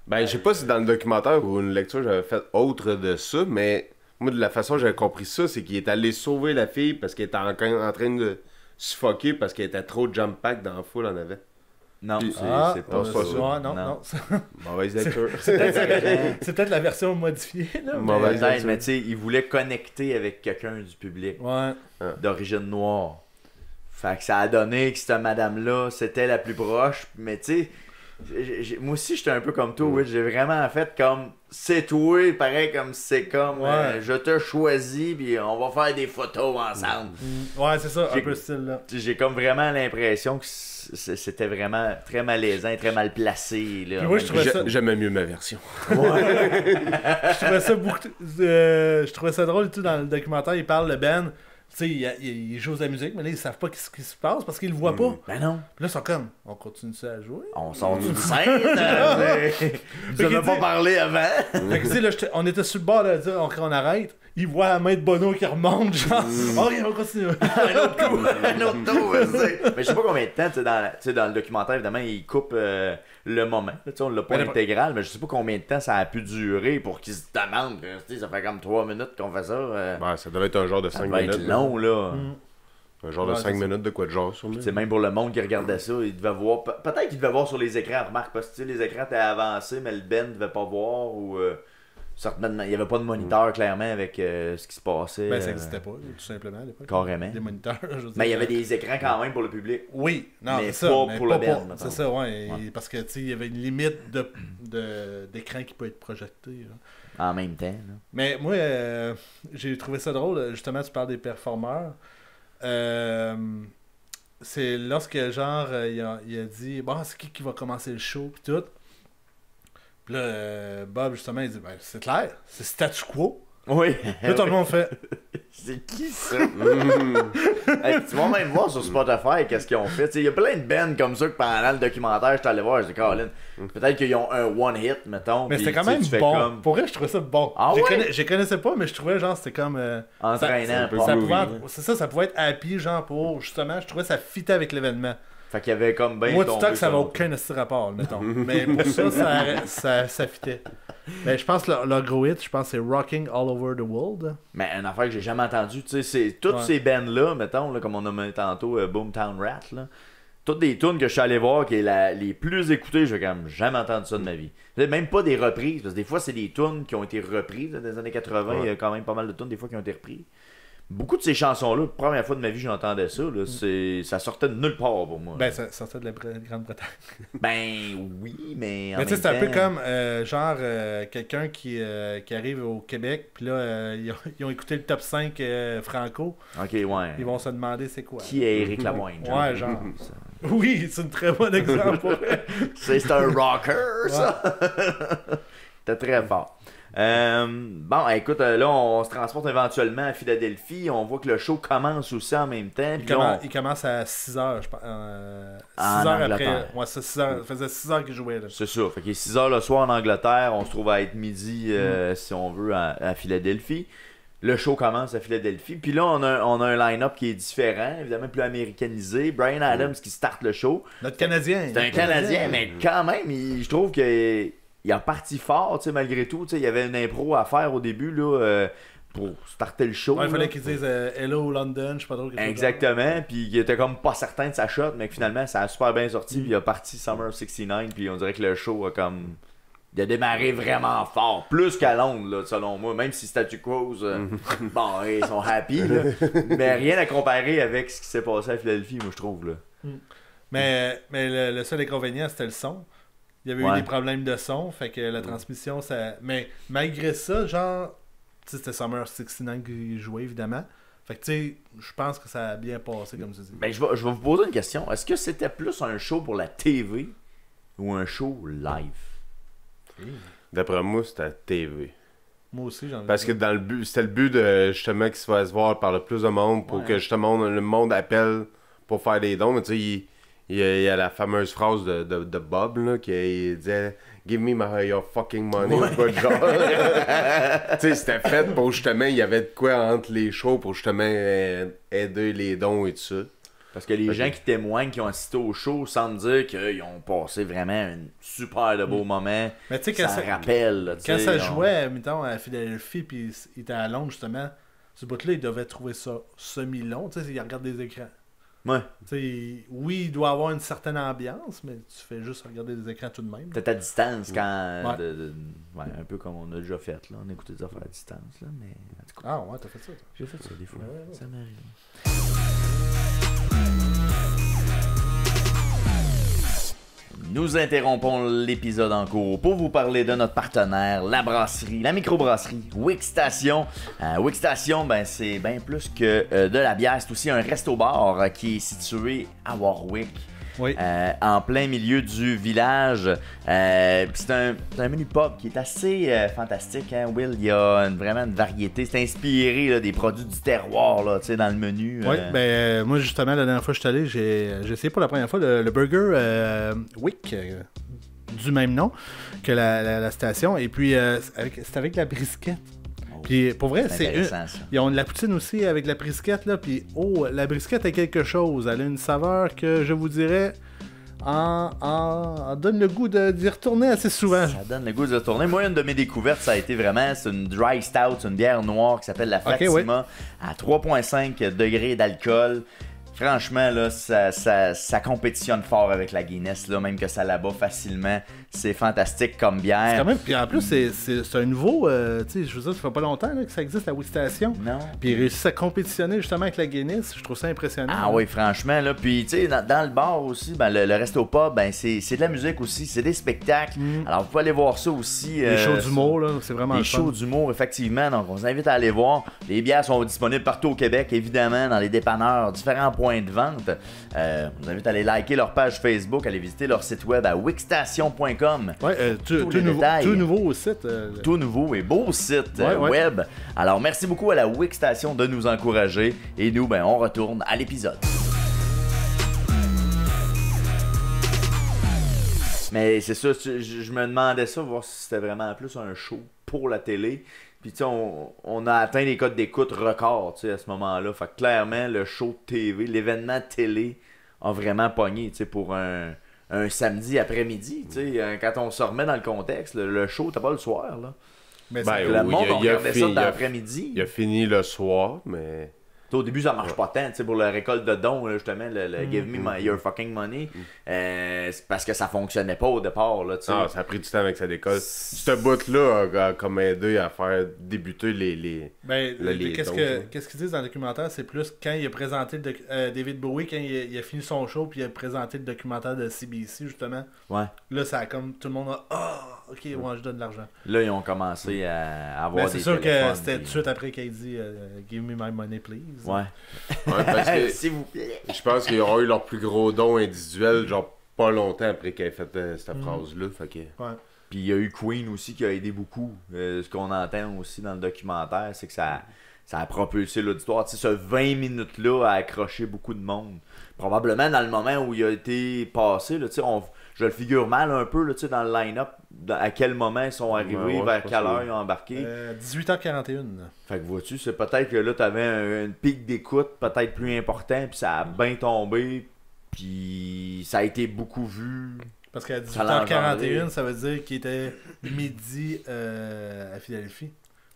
Ben, je sais pas si dans le documentaire ou une lecture j'avais fait autre de ça, mais moi, de la façon que j'avais compris ça, c'est qu'il est allé sauver la fille parce qu'elle était en train de suffoquer parce qu'elle était trop jump pack dans la foule en avait. Non, Puis- c'est pas ça. Ouais, non, Non. non. Mauvaise lecture. C'est peut-être la version modifiée là. mais- Mauvaise Peut-être, lecture. mais tu sais, il voulait connecter avec quelqu'un du public Ouais. d'origine noire. Fait que ça a donné que cette madame-là, c'était la plus proche. Mais tu sais, moi aussi, j'étais un peu comme toi, oui. J'ai vraiment fait comme, c'est toi, pareil comme c'est comme, Ouais. je te choisis, puis on va faire des photos ensemble. Ouais, c'est ça, un J'ai- peu ce style là. J'ai comme vraiment l'impression que c'était vraiment très malaisant, très mal placé. Là. Puis moi, je trouvais ça- J'aimais mieux ma version. Je trouvais ça beaucoup. Je trouvais ça drôle, tu sais, dans le documentaire, il parle de Ben. Tu sais, il joue de la musique, mais là, ils savent pas ce qui se passe parce qu'ils le voient pas. Ben non. Puis là, ils sont comme, on continue ça à jouer. On sort d'une scène. Nous qu'il avons pas dit- parlé avant. Fait que, tu sais, là, on était sur le bord de dire, on arrête. Il voit la main de Bono qui remonte, genre, ok, on continue. un autre coup, un autre tour. Tu sais. Mais je sais pas combien de temps, tu sais, dans le documentaire, évidemment, il coupe le moment. Là, tu sais, on l'a pas Mais intégral, mais je sais pas combien de temps ça a pu durer pour qu'il se demande. Tu sais, ça fait comme 3 minutes qu'on fait ça. Ben, ça devait être un genre de Ça 5 va être minutes. là. long, là. Un genre de Ouais, 5 c'est ça. minutes de quoi de genre, sûrement. C'est même pour le monde qui regardait ça, il devait voir. Peut-être qu'il devait voir sur les écrans, remarque, parce que tu sais, les écrans étaient avancés, mais le Ben devait pas voir ou. Certainement, il n'y avait pas de moniteur clairement avec ce qui se passait. Ben, ça n'existait pas, tout simplement, à l'époque. Carrément. Des moniteurs, je veux dire. Mais il y avait des écrans quand même pour le public. Oui, non, Mais c'est ça. pas mais pour le band, mettons. C'est ça, ouais. Ouais. Parce que, tu sais, il y avait une limite d'écran qui peut être projeté. Là. En même temps. Là. Mais moi, j'ai trouvé ça drôle. Justement, tu parles des performeurs. C'est lorsque, genre, il a dit, bon, c'est qui va commencer le show, puis tout. Puis là, Bob, justement, il dit, ben, c'est clair, c'est statu quo. Oui. Là, tout le monde fait, C'est qui ça? Hey, tu vas même voir sur Spotify qu'est-ce qu'ils ont fait. Il y a plein de bands comme ça que pendant le documentaire, je suis allé voir, je dis, Colin, peut-être qu'ils ont un one-hit, mettons. mais puis, c'était quand tu sais, même tu fais bon. comme Pour vrai, je trouvais ça bon. Ah ouais? Je connaissais pas, mais je trouvais, genre, c'était comme... entraînant. peu pas. ça movie, pouvait, là. c'est ça pouvait être happy, genre, pour, justement, je trouvais ça fitait avec l'événement. Fait qu'il y avait comme bien Moi, tombé TikTok, ça sur n'a l'autre. aucun esti rapport, mettons. Mais pour ça fitait. Mais je pense que leur gros hit, je pense que c'est Rocking All Over the World. Mais une affaire que j'ai jamais entendue, tu sais, c'est toutes Ouais. ces bands-là, mettons, là, comme on a nommé tantôt Boomtown Rat, là, toutes des tunes que je suis allé voir qui est les plus écoutées, j'ai quand même jamais entendu ça de ma vie. C'est même pas des reprises, parce que des fois c'est des tunes qui ont été reprises là, dans les années 80, il y a quand même pas mal de tunes des fois qui ont été reprises. Beaucoup de ces chansons-là, la première fois de ma vie j'entendais ça, là, ça sortait de nulle part pour moi. Ben, ça sortait de la Grande-Bretagne. Ben oui, mais en Mais tu sais, même c'est un peu temps- comme quelqu'un qui arrive au Québec, puis là, ils ont écouté le top 5 franco. Ok, ouais. Ils vont se demander c'est quoi. Qui est Éric Lapointe? Ouais, genre. Oui, c'est un très bon exemple pour elle. C'est un rocker, ça! T'es très fort. Bon, écoute, là, on se transporte éventuellement à Philadelphie. On voit que le show commence aussi en même temps. Puis là, Il commence à 6h, je pense. 6 En heures Angleterre. après. Ouais, c'est 6 heures. Ça faisait 6 heures qu'ils jouaient. Là. c'est ça. Fait qu'il est 6h le soir en Angleterre. On se trouve à être midi, si on veut, à Philadelphie. Le show commence à Philadelphie. Puis là, on a un line-up qui est différent, évidemment plus américanisé. Brian Adams qui starte le show. Notre Canadien. C'est un Canadien, mais quand même, je trouve qu'il a parti fort, tu sais, malgré tout. Tu sais, il y avait une impro à faire au début, là, pour starter le show. Ouais, il là. fallait qu'ils disent Hello London, je sais pas trop. quelque chose Exactement, puis il était comme pas certain de sa shot, mais que finalement ça a super bien sorti, puis il a parti Summer of 69, puis on dirait que le show a comme. Il a démarré vraiment fort, plus qu'à Londres, là, selon moi, même si Statu Quo, bon, ils sont happy, là, mais rien à comparer avec ce qui s'est passé à Philadelphie, moi je trouve. Là. Mais le seul inconvénient, c'était le son. Il y avait eu des problèmes de son, fait que la transmission, ça. Mais malgré ça, genre, tu sais, c'était Summer of 69 qui jouait, évidemment. Fait que, tu sais, je pense que ça a bien passé, comme tu dis. Ben, je vais vous poser une question. Est-ce que c'était plus un show pour la TV ou un show live? D'après moi, c'était à TV. Moi aussi, j'en ai Parce que dans le but, c'était le but de justement qu'il se fasse voir par le plus de monde pour que justement le monde appelle pour faire des dons. Mais tu sais, il y a la fameuse phrase de Bob là, qui il disait Give me your fucking money. Ou quoi de genre. Tu sais, c'était fait pour justement, il y avait de quoi entre les shows pour justement aider les dons et tout ça. Parce que les gens qui témoignent, qui ont assisté au show, semblent dire qu'ils ont passé vraiment un super de beau moment. Mais tu sais, quand ça rappelle. Là, quand tu sais, ça jouait, mettons, à Philadelphie, puis il était à Londres, justement, ce bout-là, il devait trouver ça semi-long. Tu sais, il regarde des écrans. Ouais. Tu sais, oui, il doit avoir une certaine ambiance, mais tu fais juste regarder des écrans tout de même. Peut-être à distance quand. Ouais. Ouais, un peu comme on a déjà fait. Là. On a écouté des affaires à distance. Là, mais en tout cas, Ah ouais, t'as fait ça. Toi. j'ai fait ça des fois. Ouais. Ça m'arrive. Nous interrompons l'épisode en cours pour vous parler de notre partenaire, la brasserie, la microbrasserie Wick Station. Wick Station, ben, c'est bien plus que de la bière. C'est aussi un resto-bar qui est situé à Warwick. Oui. En plein milieu du village. C'est un menu pub qui est assez fantastique, hein, Will. Il y a vraiment une variété. C'est inspiré là, des produits du terroir là, dans le menu. Oui, ben moi justement, la dernière fois que je suis allé, j'ai essayé pour la première fois le burger Wick, du même nom que la station. Et puis, c'est avec la brisquette. Puis pour vrai, c'est intéressant, ça. ils ont de la poutine aussi avec la brisquette là, puis la brisquette a quelque chose, elle a une saveur que je vous dirais donne le goût d'y retourner assez souvent. Ça donne le goût de retourner. Moi, une de mes découvertes, ça a été vraiment, c'est une dry stout, une bière noire qui s'appelle la Fatima, à 3,5 degrés d'alcool. Franchement, là, ça compétitionne fort avec la Guinness, là, même que ça l'abat facilement. C'est fantastique comme bière. Quand même, puis en plus, c'est un nouveau, tu sais, je veux dire, ça fait pas longtemps là, que ça existe, la Wick Station. Non. Puis ils réussissent à compétitionner justement avec la Guinness, je trouve ça impressionnant. Ah oui, franchement, là. Puis, tu sais, dans le bar aussi, ben, le resto pub, ben, c'est de la musique aussi, c'est des spectacles. Alors, vous pouvez aller voir ça aussi. Les shows d'humour, là, c'est vraiment Les le fun. shows d'humour, effectivement. Donc, on vous invite à aller voir. Les bières sont disponibles partout au Québec, évidemment, dans les dépanneurs, différents points de vente. On vous invite à aller liker leur page Facebook, aller visiter leur site web à wickstation.com. Ouais, Tous les détails. tout nouveau au site. Tout nouveau et beau site Ouais. web. Alors, merci beaucoup à la Wick Station de nous encourager. Et nous, ben, on retourne à l'épisode. Mais c'est ça, je me demandais ça, voir si c'était vraiment plus un show pour la télé. Puis tu sais, on a atteint les codes d'écoute records, tu sais, à ce moment-là. Fait que clairement, le show de TV, l'événement télé a vraiment pogné, tu sais, pour un samedi après-midi, tu sais, quand on se remet dans le contexte, le show, t'as pas le soir, là. Mais Ben, Le monde, on il a regardait ça fini- dans il a- l'après-midi. Il a fini le soir, mais. Au début, ça marche pas tant, tu sais, pour la récolte de dons, là, justement, le Give me your fucking money, c'est parce que ça fonctionnait pas au départ, là, tu sais. Ah, ça a pris du temps avec sa décolle. Ce bout-là a comme aidé à faire débuter les... Ben, les qu'est-ce doses, que- là. qu'est-ce qu'ils disent dans le documentaire, c'est plus quand il a présenté David Bowie, quand il a fini son show, puis il a présenté le documentaire de CBC, justement. Ouais. Là, ça a comme, tout le monde a, ok, moi je donne de l'argent. Là, ils ont commencé à avoir Mais des c'est sûr que téléphones, c'était tout puis- de suite après qu'il dit Give me my money, please. Ouais. Ouais, parce que S'il vous plaît. je pense qu'ils auront eu leur plus gros don individuel, genre pas longtemps après qu'elle ait fait cette phrase-là. Fait que... Ouais. Puis il y a eu Queen aussi qui a aidé beaucoup. Ce qu'on entend aussi dans le documentaire, c'est que ça a propulsé l'auditoire. Tu sais, ce 20 minutes-là a accroché beaucoup de monde. Probablement dans le moment où il a été passé, là, tu sais, je le figure mal un peu là, tu sais, dans le line-up, à quel moment ils sont arrivés, Ouais, vers je quelle pense heure que- ils ont embarqué. 18h41. Fait que vois-tu, c'est peut-être que là, t'avais une pic d'écoute peut-être plus important, puis ça a bien tombé, puis ça a été beaucoup vu. Parce qu'à Ça l'a 18h41, engendré. ça veut dire qu'il était midi à Philadelphie,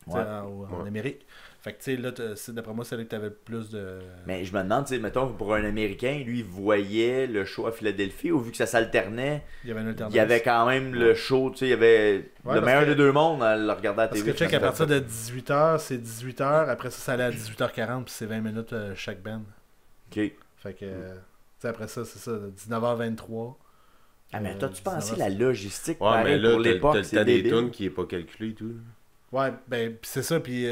tu sais, Ouais. en Ouais. Amérique. Fait que, tu sais, là, d'après moi, c'est là que t'avais plus de. Mais je me demande, tu sais, mettons, pour un Américain, lui, il voyait le show à Philadelphie, ou vu que ça s'alternait, Il y avait une alternance. il y avait quand même le show, tu sais, il y avait Ouais, le parce meilleur que- des deux mondes à le regarder à la Parce TV. que check, à partir de 18h, c'est 18h. Après ça allait à 18h40, puis c'est 20 minutes chaque band. Ok. Fait que, tu sais, après ça, c'est ça, 19h23. Ah, mais t'as-tu pensé 19h. la logistique, Ouais, pareil, mais là, pour t'as l'époque, le c'est temps des débile. tunes qui est pas calculé et tout. Ouais, ben, pis c'est ça, puis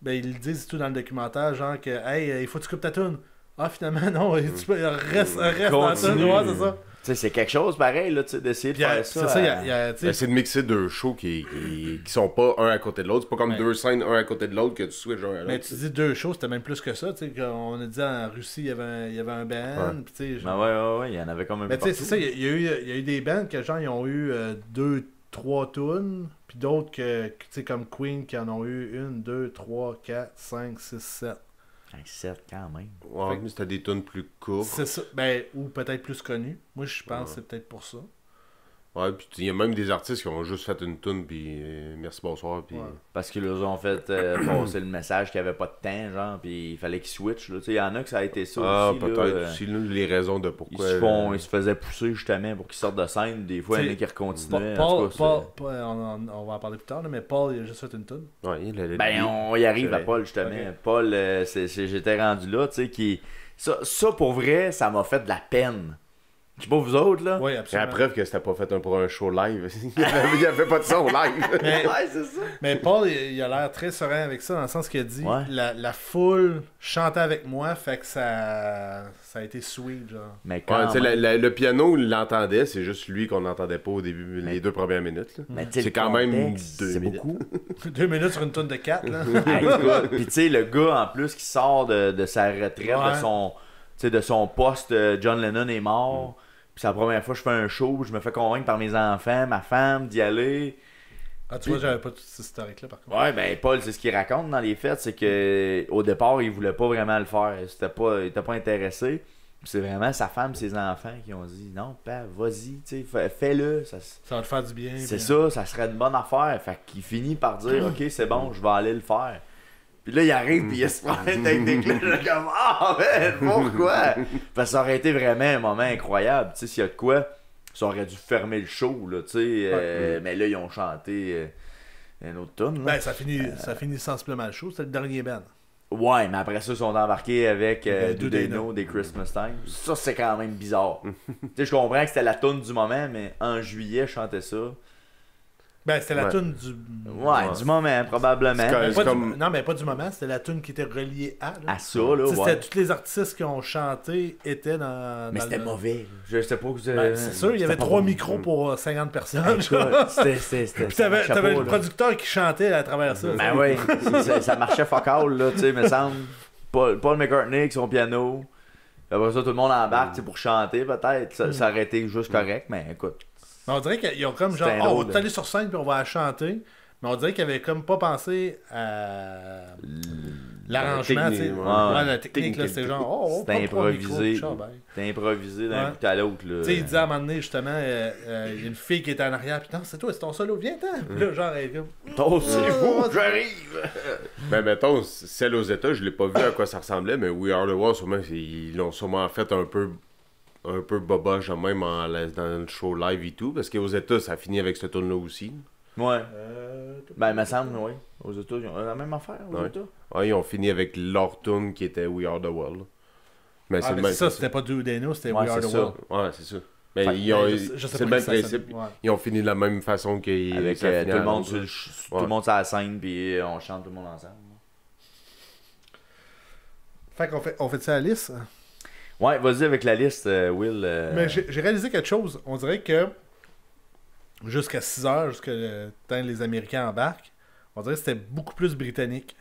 ben, ils le disent tout dans le documentaire, genre que, hey, il faut que tu coupes ta tune. Ah, finalement, non, tu peux, reste dans la Continue. tune, ouais, c'est ça. Tu sais, c'est quelque chose pareil, là, tu sais, d'essayer de Puis, faire c'est ça. ça, il y a, tu sais, Ben, c'est de mixer deux shows qui sont pas un à côté de l'autre. C'est pas comme Ouais. deux scènes un à côté de l'autre que tu switches un à mais l'autre. tu dis deux shows, c'était même plus que ça, tu sais, qu'on a dit en Russie, il y avait un band, Ouais. puis tu sais, Ben genre- ouais, il y en avait quand même mais tu sais, partout. c'est ça, il y a eu des bands que, genre, ils ont eu 2-3 tunes, puis d'autres que, tu sais, comme Queen, qui en ont eu 1, 2, 3, 4, 5, 6, 7. 7 quand même. Ouais, mais c'était des tunes plus courtes. C'est ça, ben, ou peut-être plus connus. Moi, je pense que c'est peut-être pour ça. Ouais, puis il y a même des artistes qui ont juste fait une tune, puis merci, bonsoir, puis... Ouais. Parce qu'ils leur ont fait passer le message qu'il n'y avait pas de temps, genre, puis il fallait qu'ils switchent. Là. Tu sais, il y en a que ça a été ça Ah, aussi. peut-être là, aussi, là, les raisons de Ils pourquoi... ils se faisaient pousser justement pour qu'ils sortent de scène. Des fois, il y en a qui recontinuaient. en Paul, tout cas, on va en parler plus tard, là, mais Paul, il a juste fait une tune. Ouais, ben, on y arrive C'est à vrai. Paul, justement. Ok. Paul, j'étais rendu là, tu sais, qui... Ça, pour vrai, ça m'a fait de la peine. Je sais pas vous autres, là. Oui, C'est la absolument. preuve que c'était pas fait pour un show live. il y avait pas de son live. Mais, Ouais, c'est ça. mais Paul, il a l'air très serein avec ça, dans le sens qu'il a dit Ouais. la foule chantait avec moi, fait que ça a été sweet, genre. Mais Ouais, quand tu sais, même. le piano, il l'entendait, c'est juste lui qu'on n'entendait pas au début, les 2 premières minutes. Là. Mais tu sais, C'est le quand même contexte, 2 c'est minutes. beaucoup. 2 minutes sur une tune de 4, là. Hey, écoute, puis tu sais, le gars en plus qui sort de sa retraite, Ouais. de son poste, John Lennon est mort. Puis c'est la première fois que je fais un show, je me fais convaincre par mes enfants, ma femme, d'y aller. Ah, tu vois, j'avais pas tout ce historique-là, par contre. Ouais, ben Paul, c'est ce qu'il raconte dans les faits, c'est que au départ, il voulait pas vraiment le faire. Il était pas intéressé. Puis c'est vraiment sa femme, ses enfants qui ont dit non, père, vas-y, tu sais, fais-le. Ça va te faire du bien. C'est puis- ça serait une bonne affaire. Fait qu'il finit par dire ok, c'est bon, je vais aller le faire. Puis là, il arrive, puis il se prend une technique là, je suis comme ah, man, pourquoi? Parce que ça aurait été vraiment un moment incroyable. Tu sais, s'il y a de quoi, ça aurait dû fermer le show, là, tu sais. Mais là, ils ont chanté une autre tune. Ben, ça finit sensiblement le show, c'était le dernier band. Ouais, mais après ça, ils sont embarqués avec Do Do They They Know Know des Christmas Time. Ça, c'est quand même bizarre. Tu sais, je comprends que c'était la tune du moment, mais en juillet, je chantais ça. Ben, c'était la Ouais. tune du. Ouais, du moment, probablement. C'est Pas comme- non, mais pas du moment, c'était la tune qui était reliée à. là. À ça, là, Tu sais, ouais. c'était tous les artistes qui ont chanté étaient dans. Mais dans c'était le- mauvais. Je sais pas que vous Ben, c'est sûr, il y avait 3 micros pour 50 personnes. genre. C'était. Puis t'avais le producteur qui chantait à travers ça. Ben oui, ça marchait fuck all, là, tu sais, me semble. Paul McCartney avec son piano. Après ça, tout le monde embarque tu sais, pour chanter, peut-être. Ça aurait été juste correct, mais écoute. On dirait qu'ils ont comme genre, C'était oh, on drôle, va aller sur scène puis on va la chanter. Mais on dirait qu'il avait comme pas pensé à l'arrangement, tu sais. technique, La technique, là, c'est genre, oh, on C'était prend le micro, improvisé. puis ça, ben. C'était improvisé d'un Ouais. bout à l'autre. là. Tu sais, il disait à un moment donné, justement, il y a une fille qui était en arrière, puis non, c'est toi, c'est ton solo, viens-t'en. Puis là, genre, elle est comme, Tossez-vous, j'arrive! Ben, mettons, celle aux États, je l'ai pas vu à quoi ça ressemblait, mais We Are the World, sûrement, ils l'ont sûrement fait un peu boboche, même dans le show live et tout, parce qu'aux États, ça finit avec ce tourne-là aussi. Ouais. Ben, il me semble, oui. Aux États, ils ont la même affaire, aux Ouais. États. Ouais, ils ont fini avec leur tune qui était We Are the World. Mais ah, c'est le mais même ça, c'était pas Do They Know, c'était Ouais, We Are c'est the ça. World. Ouais, c'est ça. Mais Fait- ils ont, Je sais c'est pas le même qui ça principe. sonne. Ouais. Ils ont fini de la même façon qu'ils Avec ça finit tout le à monde Londres. tout le monde sur la scène, puis on chante tout le monde ensemble. Fait qu'on fait ça à la liste. Ouais, vas-y avec la liste, Will. Mais j'ai réalisé quelque chose. On dirait que jusqu'à 6 heures, jusqu'à le temps que les Américains embarquent, on dirait que c'était beaucoup plus britannique.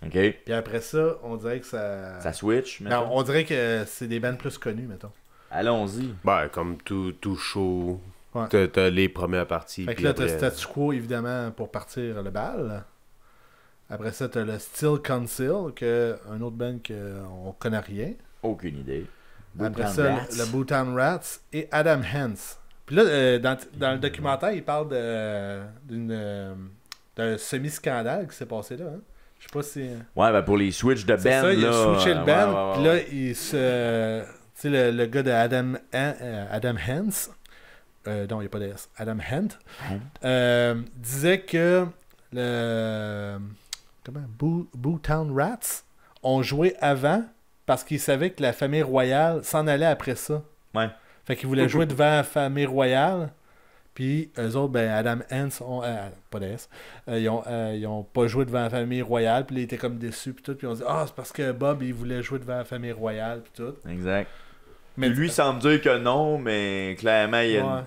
OK. Puis après ça, on dirait que ça... Ça switch, Non, mettons. on dirait que c'est des bands plus connues, mettons. Allons-y. Ben, comme tout show, Ouais. t'as les premières parties. Fait que puis là, t'as après- Statu Quo, évidemment, pour partir le bal. Après ça, t'as le Steel Council, que un autre band qu'on connaît rien. Aucune idée. Après Bhutan ça, Rats. le Bhutan Rats et Adam Hance. Puis là, dans le documentaire, il parle d'un semi-scandale qui s'est passé là. Hein. Je sais pas si... Ouais, ben pour les switch de band, C'est ça, il a là, switché le ouais, band. ouais, Puis ouais. là, il se... Tu sais, le gars de Adam Hance... non, il n'y a pas de S. Adam Hant. Disait que Bhutan Rats ont joué avant parce qu'ils savaient que la famille royale s'en allait après ça. Ouais. Fait qu'ils voulaient jouer devant la famille royale. Puis eux autres, ben Adam Hance ont pas de S. Ils ont pas joué devant la famille royale. Puis ils étaient comme déçus. Puis tout. Puis on dit c'est parce que Bob il voulait jouer devant la famille royale. Puis tout. Exact. Mais Lui semble dire que non, mais clairement, il y a Ouais. une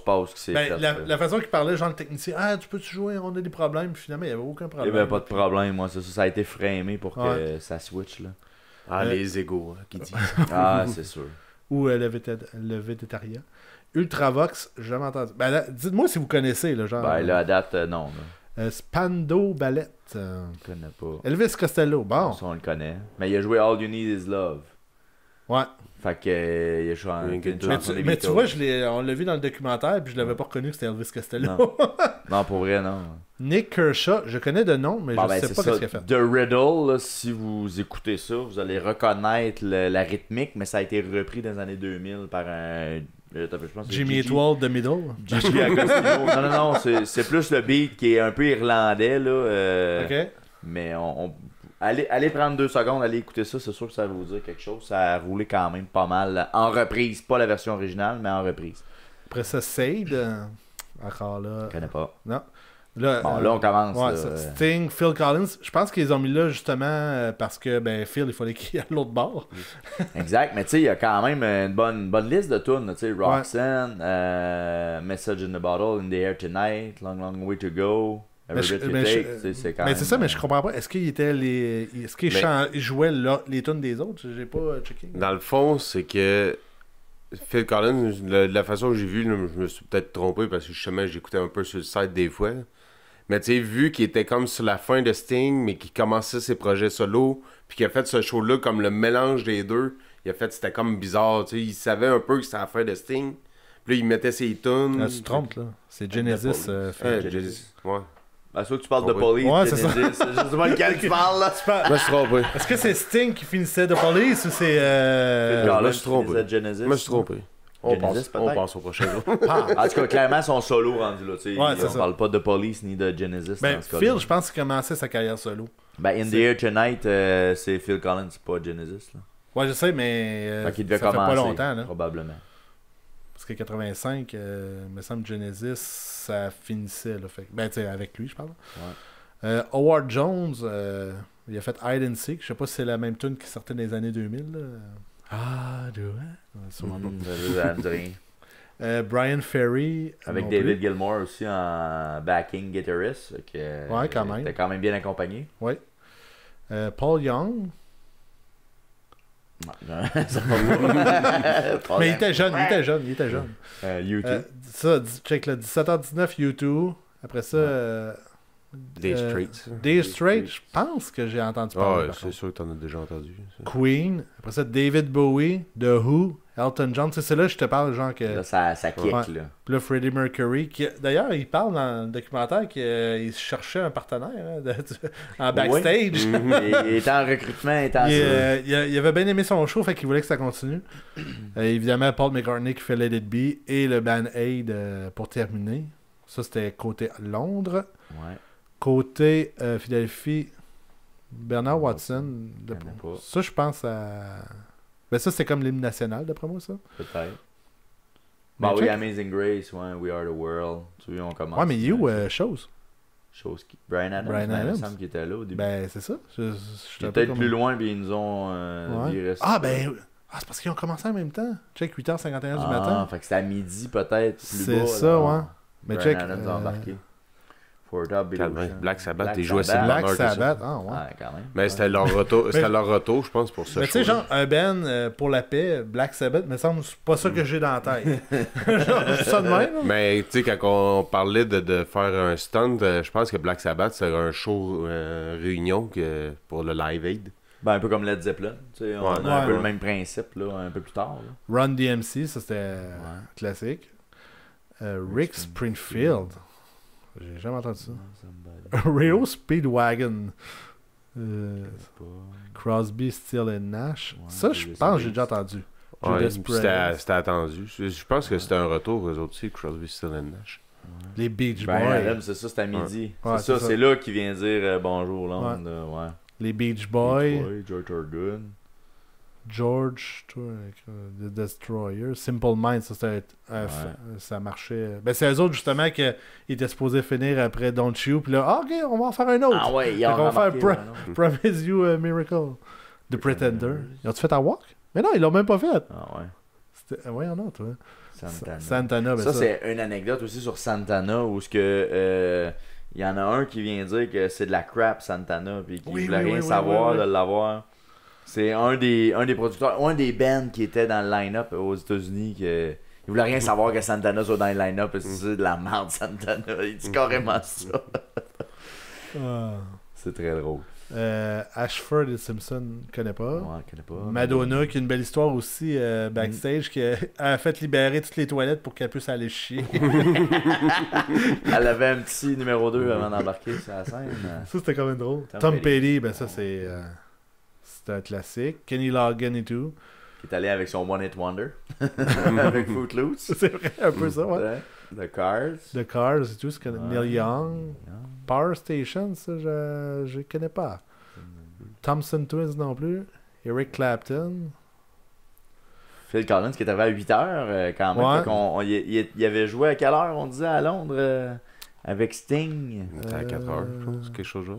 passe qui s'est Ben, faite. la façon qu'il parlait, genre le technicien, tu peux-tu jouer, on a des problèmes, puis finalement il n'y avait aucun Il problème. n'y avait pas de problème, moi. Ça a été framé pour que Ouais. ça switch, là. Ah, les égos, hein, qui disent. Ah, c'est sûr. Ou le végétarien. Ultravox, j'ai jamais entendu. Ben, là, dites-moi si vous connaissez, là, genre. Ben là, à date, non. Là. Spando Ballet. Je connais pas. Elvis Costello, bon. Ça, on le connaît. Mais il a joué All You Need Is Love. Ouais. Fait que, il a joué une Mais chanson des Mais tu Beatles. vois, on l'a vu dans le documentaire, puis je l'avais pas reconnu que c'était Elvis Costello. Non. Non, pour vrai, non. Nick Kershaw, je connais de nom, mais Bon, je ben, sais c'est pas ça. ce qu'il a fait. The Riddle, là, si vous écoutez ça, vous allez reconnaître la rythmique, mais ça a été repris dans les années 2000 par un... je pense que c'est Jimmy Gigi. Eatwell, The Middle. Gigi Agostino. Non, c'est plus le beat qui est un peu irlandais, là. Ok. Mais allez prendre 2 secondes, allez écouter ça, c'est sûr que ça va vous dire quelque chose. Ça a roulé quand même pas mal en reprise. Pas la version originale, mais en reprise. Après ça, Sade. Encore là. Je connais pas. Non. Là, Bon, là, on commence. Ouais, là. ça, Sting, Phil Collins. Je pense qu'ils les ont mis là justement parce que ben, Phil, il fallait qu'il aille à l'autre bord. Exact, mais tu sais, il y a quand même une bonne liste de tunes. Tu sais, Roxanne, Message in the Bottle, In the Air Tonight, Long Long Way to Go, Every Breath You Take. Tu sais, c'est quand Mais même, c'est ça, mais je comprends pas. Est-ce qu'ils étaient les. Est-ce qu'ils ils jouaient les tunes des autres? J'ai pas checké. Dans le fond, c'est que Phil Collins, de la façon que j'ai vu, là, je me suis peut-être trompé parce que justement, j'écoutais un peu sur le site des fois. Mais tu sais, vu qu'il était comme sur la fin de Sting, mais qu'il commençait ses projets solo, puis qu'il a fait ce show-là comme le mélange des deux, il a fait, c'était comme bizarre, tu sais, il savait un peu que c'était la fin de Sting, puis là, il mettait ses tunes. Tu te trompes, là. C'est Genesis. Genesis, ouais. Ben, soit que tu parles de Ouais. Police, Ouais, c'est Genesis, c'est juste pas lequel tu parles, là. Moi, je suis trompé. Est-ce que c'est Sting qui finissait de Police ou c'est. Collins, je me suis trompé. qui faisait Genesis. Moi, je suis trompé. On Genesis, peut-être. passe au prochain groupe. En tout cas, clairement, son solo rendu là. Tu sais, Ouais, c'est on ça. parle pas de Police ni de Genesis. Ben, dans ce cas-là. Phil, je pense qu'il commençait sa carrière solo. Ben, In the Air Tonight, c'est Phil Collins, c'est pas Genesis. Là. Ouais, je sais, mais. Fait qu'il devait ça fait commencer. pas longtemps, là. Probablement. Parce que 85, il me semble Genesis, ça finissait, là. Fait, ben, tu sais, avec lui, je parle. Ouais. Howard Jones, il a fait Hide and Seek. Je sais pas si c'est la même tune qui sortait dans les années 2000. Là. Do it? Ouais, sûrement Ça me dit rien. pas. Brian Ferry. Avec non David plus. Gilmour aussi en backing guitarist. Fait que, Ouais, quand même. T'es quand même bien accompagné. Ouais. Paul Young. Ça va pas. Mais il était jeune, il était jeune. YouTube. Ça, check le 17h19 YouTube. Après ça, Des Straits. Dire Straits, je pense que j'ai entendu Ah parler. ouais, par c'est contre. sûr que t'en as déjà entendu. Ça. Queen, après ça, David Bowie, The Who, Elton John. C'est là que je te parle, genre que. Là, ça kick, Ouais. là. Puis là, Freddie Mercury, qui d'ailleurs, il parle dans le documentaire qu'il cherchait un partenaire hein, en backstage. Il était en recrutement intense. Il avait bien aimé son show, fait qu'il voulait que ça continue. Évidemment, Paul McCartney qui fait Let It Be et le band Aid pour terminer. Ça, c'était côté Londres. Ouais. Côté Philadelphie, Bernard Watson. Je connais pas. Ça, je pense à. Ben, ça, c'est comme l'hymne national, d'après moi, ça. Peut-être. Mais Bah oui, check. Amazing Grace, ouais, We Are the World. Tu vois, on commence. Ouais, mais il est où, chose Chose qui... Brian Adams, Brian ben, il me Adams. semble qu'il était là au début. Ben, c'est ça. Je il suis est un peu peut-être comme- plus loin, puis ils nous ont Ouais. viré ça. Ah, ben. Ah, c'est parce qu'ils ont commencé en même temps. Check 8h51 du matin. Fait que c'est à midi, peut-être. Plus C'est bas, ça, là. ouais. Mais Brian check. Adams a embarqué. For Top Calme, Illusion. Black Sabbath, Black ils jouaient Sabbath. Silver Black Honor, c'est Sabbath. Ah, ouais. Ouais, quand même. Mais c'était leur retour, je pense, pour ça. Mais tu sais, genre, un band pour la paix, Black Sabbath, me semble, c'est pas ça que j'ai dans la tête. Genre, juste ça de même. là. Mais tu sais, quand on parlait de faire un stunt, je pense que Black Sabbath, c'est un show réunion pour le Live Aid. Ben, un peu comme Led Zeppelin. Tu sais, on Ouais. a un peu Ouais. le même principe, là, un peu plus tard. Là. Run DMC, ça c'était classique. Rick Springfield. J'ai jamais entendu ça. Rio Speedwagon. Crosby, Still and Nash. Ouais, ça, je Judas pense que j'ai Priest. déjà entendu. Ouais, Judas c'était Priest. attendu. Je pense que c'était un retour, eux autres aussi, Crosby, Still and Nash. Les Beach Brian Boys. Adams, c'est ça, c'est à midi. Ouais, c'est ça, c'est ça. c'est là qu'il vient dire bonjour Londres. Ouais. Les Beach Boys. George Thorogood. George, The Destroyer, Simple Minds, ça, c'était ça marchait. Ben, c'est eux autres justement qui étaient supposés finir après Don't You, puis là, ah, ok, on va en faire un autre. Ah ouais, il Fait a qu'on va faire remarqué. Promise You a Miracle. The Pretender. Ils ont-tu fait à Walk? Mais non, ils l'ont même pas fait. Ah ouais. C'était... Ouais, en a, toi. Santana. Santana, ben Ça, c'est une anecdote aussi sur Santana où ce que il y en a un qui vient dire que c'est de la crap Santana puis qu'il Oui, voulait oui, rien oui, savoir oui, oui. de l'avoir. C'est un des producteurs, un des bands qui était dans le line-up aux États-Unis que il voulait rien savoir que Santana soit dans le line-up parce que c'est de la merde Santana. Il dit carrément ça. Ah. C'est très drôle. Ashford et Simpson, je connais pas. Ouais, je connais pas. Madonna, qui a une belle histoire aussi backstage, qui a fait libérer toutes les toilettes pour qu'elle puisse aller chier. Elle avait un petit numéro 2 avant d'embarquer sur la scène. Ça, c'était quand même drôle. Tom Tom Petty. Petty, ben ça, c'est un classique. Kenny Loggins et tout. Qui est allé avec son One Hit Wonder. Avec Footloose. C'est vrai, un peu ça, ouais. Ouais. The Cars. The Cars et tout, c'est Ouais. Neil Young. Power Station, ça, je connais pas. Thompson Twins non plus. Eric Clapton. Phil Collins qui est arrivé à 8h quand même. Ouais. Fait qu'on- il avait joué à quelle heure on disait à Londres avec Sting? C'était à 4 heures, je pense, quelque chose là.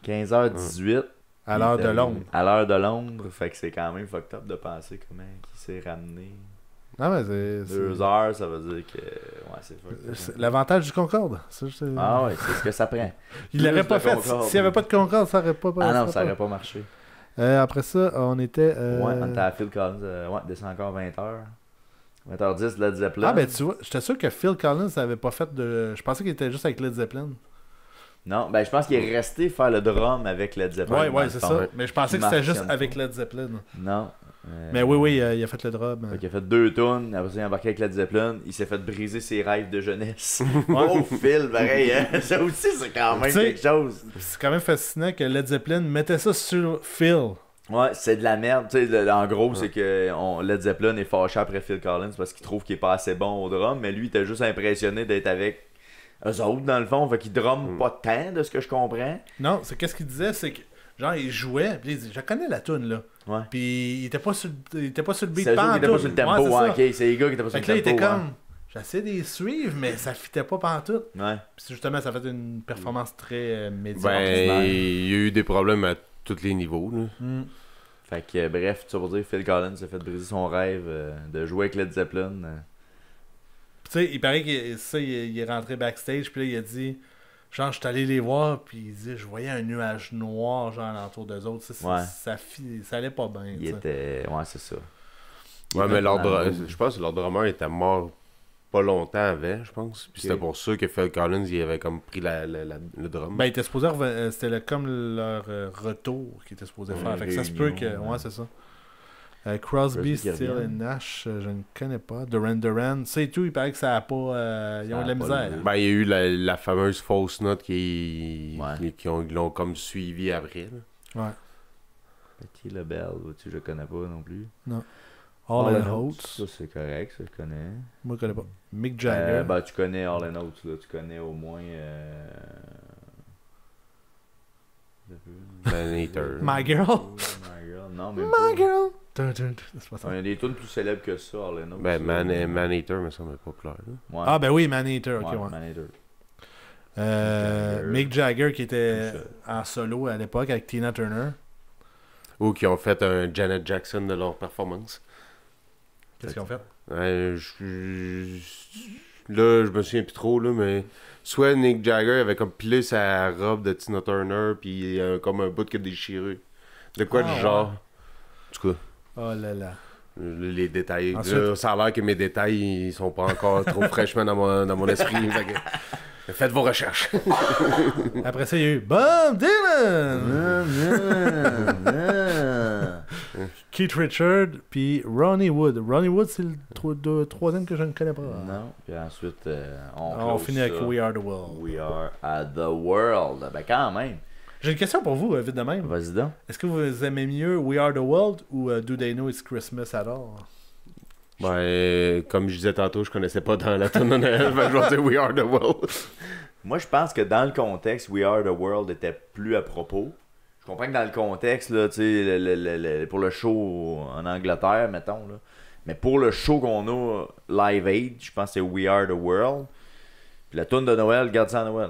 15h18. À l'heure de Londres. À l'heure de Londres. Fait que c'est quand même fucked up de penser comment il s'est ramené. Non, mais c'est... 2 heures, ça veut dire que. Ouais, c'est fucked up. C'est l'avantage du Concorde. Ça, Ah ouais, c'est ce que ça prend. Il plus l'aurait de pas fait. Concorde. S'il n'y avait pas de Concorde, ça aurait pas... Ah non, ça aurait aurait pas marché. Après ça, on était... Ouais, on était à Phil Collins. Ouais, descend encore 20h. 20h10 de Led Zeppelin. Ah, ben tu vois, j'étais sûr que Phil Collins n'avait pas fait de... Je pensais qu'il était juste avec Led Zeppelin. Non, ben je pense qu'il est resté faire le drum avec Led Zeppelin. Ouais, dans c'est le fond. ça. Mais je pensais que Il c'était juste marque avec un Led Zeppelin. Non. Mais oui, il a fait le drum. Fait qu'il a fait 2 tonnes, après ça il a embarqué avec Led Zeppelin, il s'est fait briser ses rêves de jeunesse. Oh Phil, pareil, hein? Ça aussi c'est quand même Tu sais- quelque chose. C'est quand même fascinant que Led Zeppelin mettait ça sur Phil. Ouais, c'est de la merde. Tu sais, en gros, c'est que Led Zeppelin est fâché après Phil Collins parce qu'il trouve qu'il est pas assez bon au drum, mais lui il était juste impressionné d'être avec eux autres dans le fond, fait qu'il drumme pas tant de ce que je comprends. Non, c'est qu'est-ce qu'il disait, c'est que genre il jouait, puis il dit, je connais la tune là. Ouais. Puis il était pas sur le beat C'est eux qui étaient pas pantoute. sur le tempo, Ouais, c'est ouais, ça. ok, c'est les gars qui étaient pas sur Fait le que là, il tempo. était ouais. comme, j'essaie de les suivre, mais ça fitait pas pantoute. Ouais. Puis justement, ça fait une performance très médiocre. Ben, il y a eu des problèmes à tous les niveaux. Là. Mm. Fait que bref, tout ça pour dire, Phil Collins s'est fait briser son rêve de jouer avec Led Zeppelin. Puis tu sais, il paraît qu'il est rentré backstage, puis là, il a dit, genre, je suis allé les voir, puis il dit, je voyais un nuage noir, genre, alentour d'eux autres. Ouais. Ça allait pas bien. Il tu sais. était. Ouais, c'est ça. Ouais, mais était dans le je pense que leur drummer était mort pas longtemps avant, je pense. Puis c'était pour ça que Phil Collins, il avait comme pris le drum. Ben, il était supposé c'était comme leur retour qu'il était supposé faire. Fait que ça se peut que... Ouais, c'est ça. Crosby, Steele et Nash, je ne connais pas. Duran, c'est tout. Il paraît que ça a pas... ils ont de la misère. Ben, il y a eu la fameuse fausse note qui l'ont comme suivi après. Là. Ouais. Petit Lebel, je connais pas non plus. Non. All and Oates. Ça, c'est correct, ça, je connais. Moi, je connais pas. Mick Jagger. Ben, tu connais All and Oates, là. Tu connais au moins... Maneater. My Girl. My Girl, non, mais My Girl. Il y a des tunes plus célèbres que ça, All and Oates. Ben, Maneater me semble populaire. Ouais. Ah, ben oui, Maneater. Ok, ouais. Maneater. Mick Jagger qui était en solo à l'époque avec Tina Turner. Ou qui ont fait un Janet Jackson de leur performance. Qu'est-ce qu'ils ont fait? Là, je me souviens plus trop, là, mais soit Mick Jagger avait comme pilé sa robe de Tina Turner, puis comme un bout qui a déchiré. De quoi du genre? En tout cas. Oh là là. Les détails. Ensuite... Là, ça a l'air que mes détails ils sont pas encore trop fraîchement dans mon esprit. Faites vos recherches. Après ça, il y a eu Bob Dylan! Keith Richard, puis Ronnie Wood. Ronnie Wood, c'est le troisième que je ne connais pas. Non. Puis ensuite, on finit avec We Are the World. We Are at the World. Ben quand même. J'ai une question pour vous, vite de même. Vas-y donc. Est-ce que vous aimez mieux We Are the World ou Do They Know It's Christmas at All? Ben, comme je disais tantôt, je connaissais pas dans la tonne de Noël, je vais dire We Are the World. Moi, je pense que dans le contexte, We Are the World était plus à propos. Je comprends que dans le contexte, là, tu sais, pour le show en Angleterre, mettons, là. Mais pour le show qu'on a Live Aid, je pense que c'est We Are the World. Puis la toune de Noël, garde ça à Noël.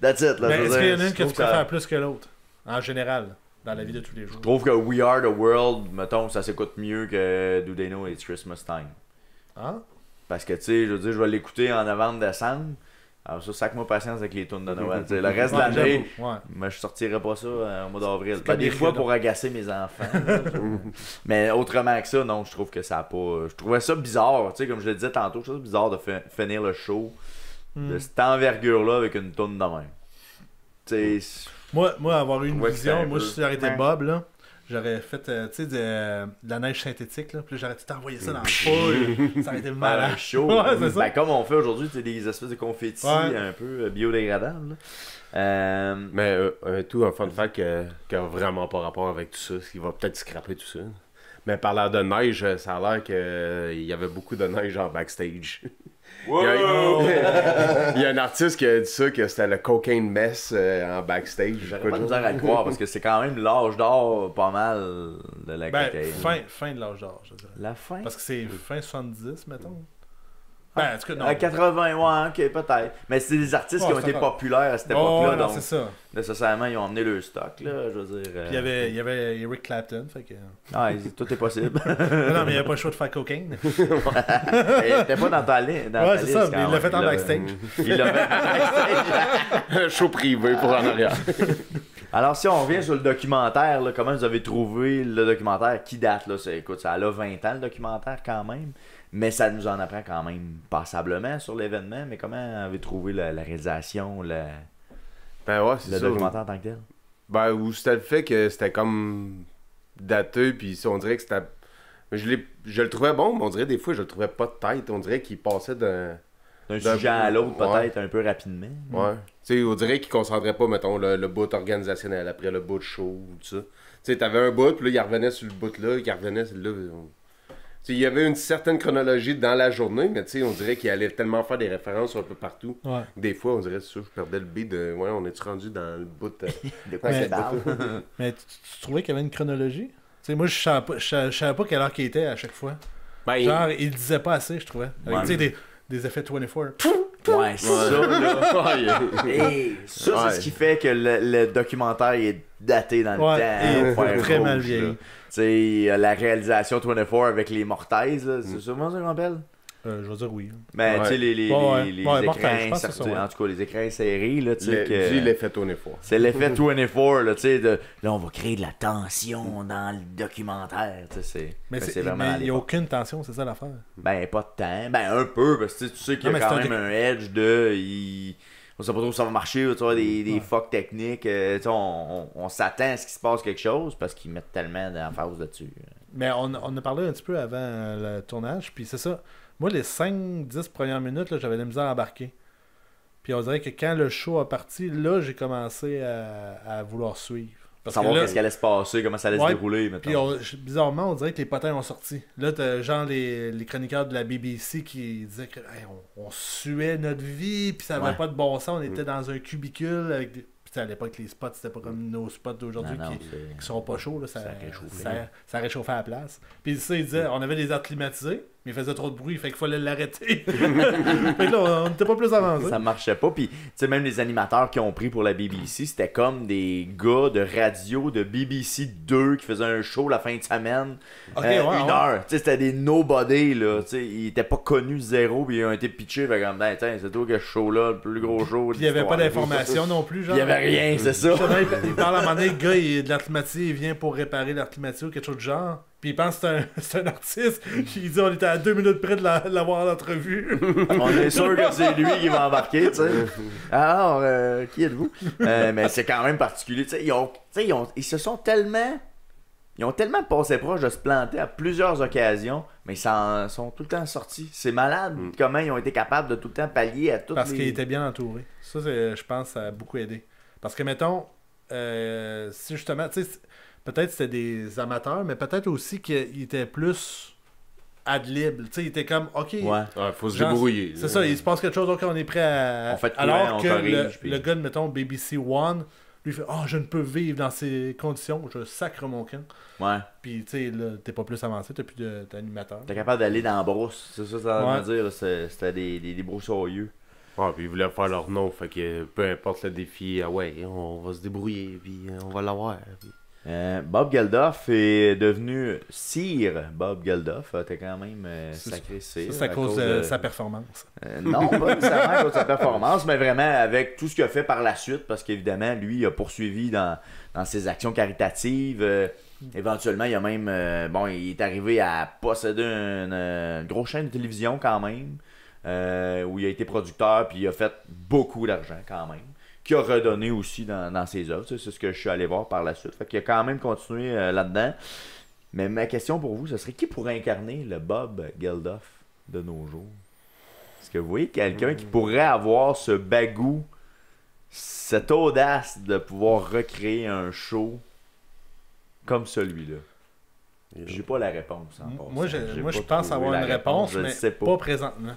That's it. Là, est-ce qu'il y en a une que tu préfères plus que l'autre? En général, dans la vie de tous les jours. Je trouve que We Are the World, mettons, ça s'écoute mieux que Do They Know It's Christmas Time. Ah? Parce que, tu sais, je veux dire, je vais l'écouter en novembre-décembre. Alors ça, sac-moi patience avec les tunes de Noël. T'sais, le reste de l'année, mais je sortirais pas ça au mois d'avril. Ben, des fois pour agacer mes enfants. Là, mais autrement que ça, non, je trouve que ça a pas... Je trouvais ça bizarre, tu sais, comme je le disais tantôt, je trouve ça bizarre de finir le show de cette envergure-là avec une tune de même. Tu sais... Moi, avoir eu une vision, moi, si j'aurais été Ouais. Bob, là, j'aurais fait, tu sais, de la neige synthétique, là, puis j'aurais tout envoyé ça dans la foule. Ça aurait été malade. Un show. Ouais, c'est ça. Ben, comme on fait aujourd'hui, tu sais, des espèces de confettis un peu biodégradables. Mais un fun fact qui a vraiment pas rapport avec tout ça, qui va peut-être scraper tout ça. Mais parlant de neige, ça a l'air qu'il y avait beaucoup de neige en backstage. Wow! Il y a un artiste qui a dit ça, que c'était le cocaine mess en backstage. J'aurais pas de misère à le croire parce que c'est quand même l'âge d'or pas mal de la cocaïne. Fin de l'âge d'or, je dirais. La fin? Parce que c'est fin 70, mettons. Ben, en tout cas, non. À 80, ouais, ok, peut-être. Mais c'est des artistes qui ont été populaires à cette époque-là. non, donc, c'est ça. nécessairement, ils ont emmené leur stock, là, je veux dire. Puis il y avait Eric Clapton, fait que... Tout est possible. non, mais il n'y avait pas le choix de faire cocaine. Il était pas dans ta liste. Ouais, c'est ça, mais il l'a fait en backstage. Il l'a fait en backstage. Un show privé pour en arrière. Alors, si on revient sur le documentaire, là, comment vous avez trouvé le documentaire qui date, là? Écoute, ça a 20 ans, le documentaire, quand même. Mais ça nous en apprend quand même passablement sur l'événement. Mais comment avez-vous trouvé la réalisation, le documentaire en tant que tel? Ben, ou c'était le fait que c'était comme daté, puis on dirait que c'était... Je le trouvais bon, mais on dirait des fois, je le trouvais pas de tête. On dirait qu'il passait d'un sujet à l'autre, peut-être, un peu rapidement. Ouais. Tu sais, on dirait qu'il concentrait pas, mettons, le bout organisationnel après le bout de show, tout ça. Tu sais, t'avais un bout, puis là, il revenait sur le bout là, il revenait sur là... Il y avait une certaine chronologie dans la journée, mais on dirait qu'il allait tellement faire des références un peu partout. Ouais. Des fois, on dirait ça, je perdais le beat de ouais, on est-tu rendu dans le bout de quoi c'est parle. Mais tu trouvais qu'il y avait une chronologie? T'sais, moi, je savais pas quelle heure qu'il était à chaque fois. Ben, genre, il disait pas assez, je trouvais. Avec des effets 24. Ouais, c'est ça, là. Hey, ça, c'est ce qui fait que le documentaire est daté dans le temps. Et très mal vieilli. Tu sais, la réalisation 24 avec les mortaises, là, c'est sûrement ça qu'on appelle? Je veux dire oui. Mais tu sais, les mortel, je écrans pense que c'est ça, insertés, ouais. en tout cas, les écrans serrés, là, tu sais. Dis l'effet tourné fort. C'est l'effet 24, là, tu sais. Là, on va créer de la tension dans le documentaire, tu sais. Mais c'est vraiment. il n'y a aucune tension, c'est ça l'affaire. Ben, pas de temps. Ben, un peu, parce que tu sais qu'il y a quand même un edge de. On sait pas trop si ça va marcher, tu vois, des fucks techniques. Tu sais, on s'attend à ce qu'il se passe quelque chose parce qu'ils mettent tellement d'emphase là-dessus. Mais on a parlé un petit peu avant le tournage, puis c'est ça. Moi, les 5-10 premières minutes, là, j'avais de la misère à embarquer. Puis on dirait que quand le show a parti, là, j'ai commencé à vouloir suivre. Parce savoir que là, qu'est-ce qui allait se passer, comment ça allait se dérouler. Mettons. Puis bizarrement, on dirait que les potins ont sorti. Là, t'as genre les chroniqueurs de la BBC qui disaient que hey, on suait notre vie, puis ça n'avait pas de bon sens. On était dans un cubicule avec des... Puis à l'époque, les spots, c'était pas comme nos spots d'aujourd'hui qui sont pas chauds. Là, ça réchauffait à la place. Puis ça, ils disaient, on avait des airs climatisés, mais ils faisaient trop de bruit, fait qu'il fallait l'arrêter. Fait que là, on n'était pas plus avancé. Ça marchait pas. Puis, tu sais, même les animateurs qui ont pris pour la BBC, c'était comme des gars de radio de BBC 2 qui faisaient un show la fin de semaine. Une heure. Tu sais, c'était des nobody, là. Tu sais, ils étaient pas connus zéro, puis ils ont été pitchés. Fait comme, tiens, c'est toi que ce show-là, le plus gros show. Puis il y avait pas d'informations non plus, genre. Il y avait rien, c'est ça. Il parle à un moment donné, le gars, de l'air climatisé, il vient pour réparer l'air climatisé ou quelque chose du genre. Puis il pense que c'est un artiste. Il dit on était à 2 minutes près de l'avoir en entrevue. On est sûr que c'est lui qui va embarquer, tu sais. Alors, qui êtes-vous? Mais c'est quand même particulier. Tu sais, ils se sont tellement... Ils ont tellement passé proche de se planter à plusieurs occasions, mais ils s'en sont tout le temps sortis. C'est malade comment ils ont été capables de tout le temps pallier à toutes Parce qu'ils étaient bien entourés. Ça, je pense, ça a beaucoup aidé. Parce que, mettons, si justement, tu sais, peut-être c'était des amateurs, mais peut-être aussi qu'ils étaient plus ad-lib. Tu sais, ils étaient comme, OK. Ouais, faut se débrouiller. C'est ça, il se passe quelque chose, OK, on est prêt à... On fait de alors que corrige, le gars de, mettons, BBC One, lui fait, je ne peux vivre dans ces conditions, je sacre mon camp. Ouais. Puis, tu sais, là, t'es pas plus avancé, t'as plus d'animateur. T'es capable d'aller dans la brousse. C'est ça, ça veut dire. C'était des broussailleux. Ouais, puis ils voulaient faire leur nom, fait que peu importe le défi, on va se débrouiller, puis on va l'avoir. Puis... Bob Geldof est devenu Sir Bob Geldof. T'es quand même sacré Sir. C'est à cause de sa performance. Non, pas nécessairement à cause de sa performance, mais vraiment avec tout ce qu'il a fait par la suite, parce qu'évidemment, lui, il a poursuivi dans ses actions caritatives. Éventuellement, il a même... il est arrivé à posséder une grosse chaîne de télévision quand même, où il a été producteur, puis il a fait beaucoup d'argent quand même, qui a redonné aussi dans ses œuvres. C'est ce que je suis allé voir par la suite. Fait qu'il a quand même continué là-dedans. Mais ma question pour vous, ce serait qui pourrait incarner le Bob Geldof de nos jours? Est-ce que vous voyez quelqu'un qui pourrait avoir ce bagou, cette audace de pouvoir recréer un show comme celui-là? J'ai pas la réponse. Moi, je pense avoir une réponse, mais pas présentement.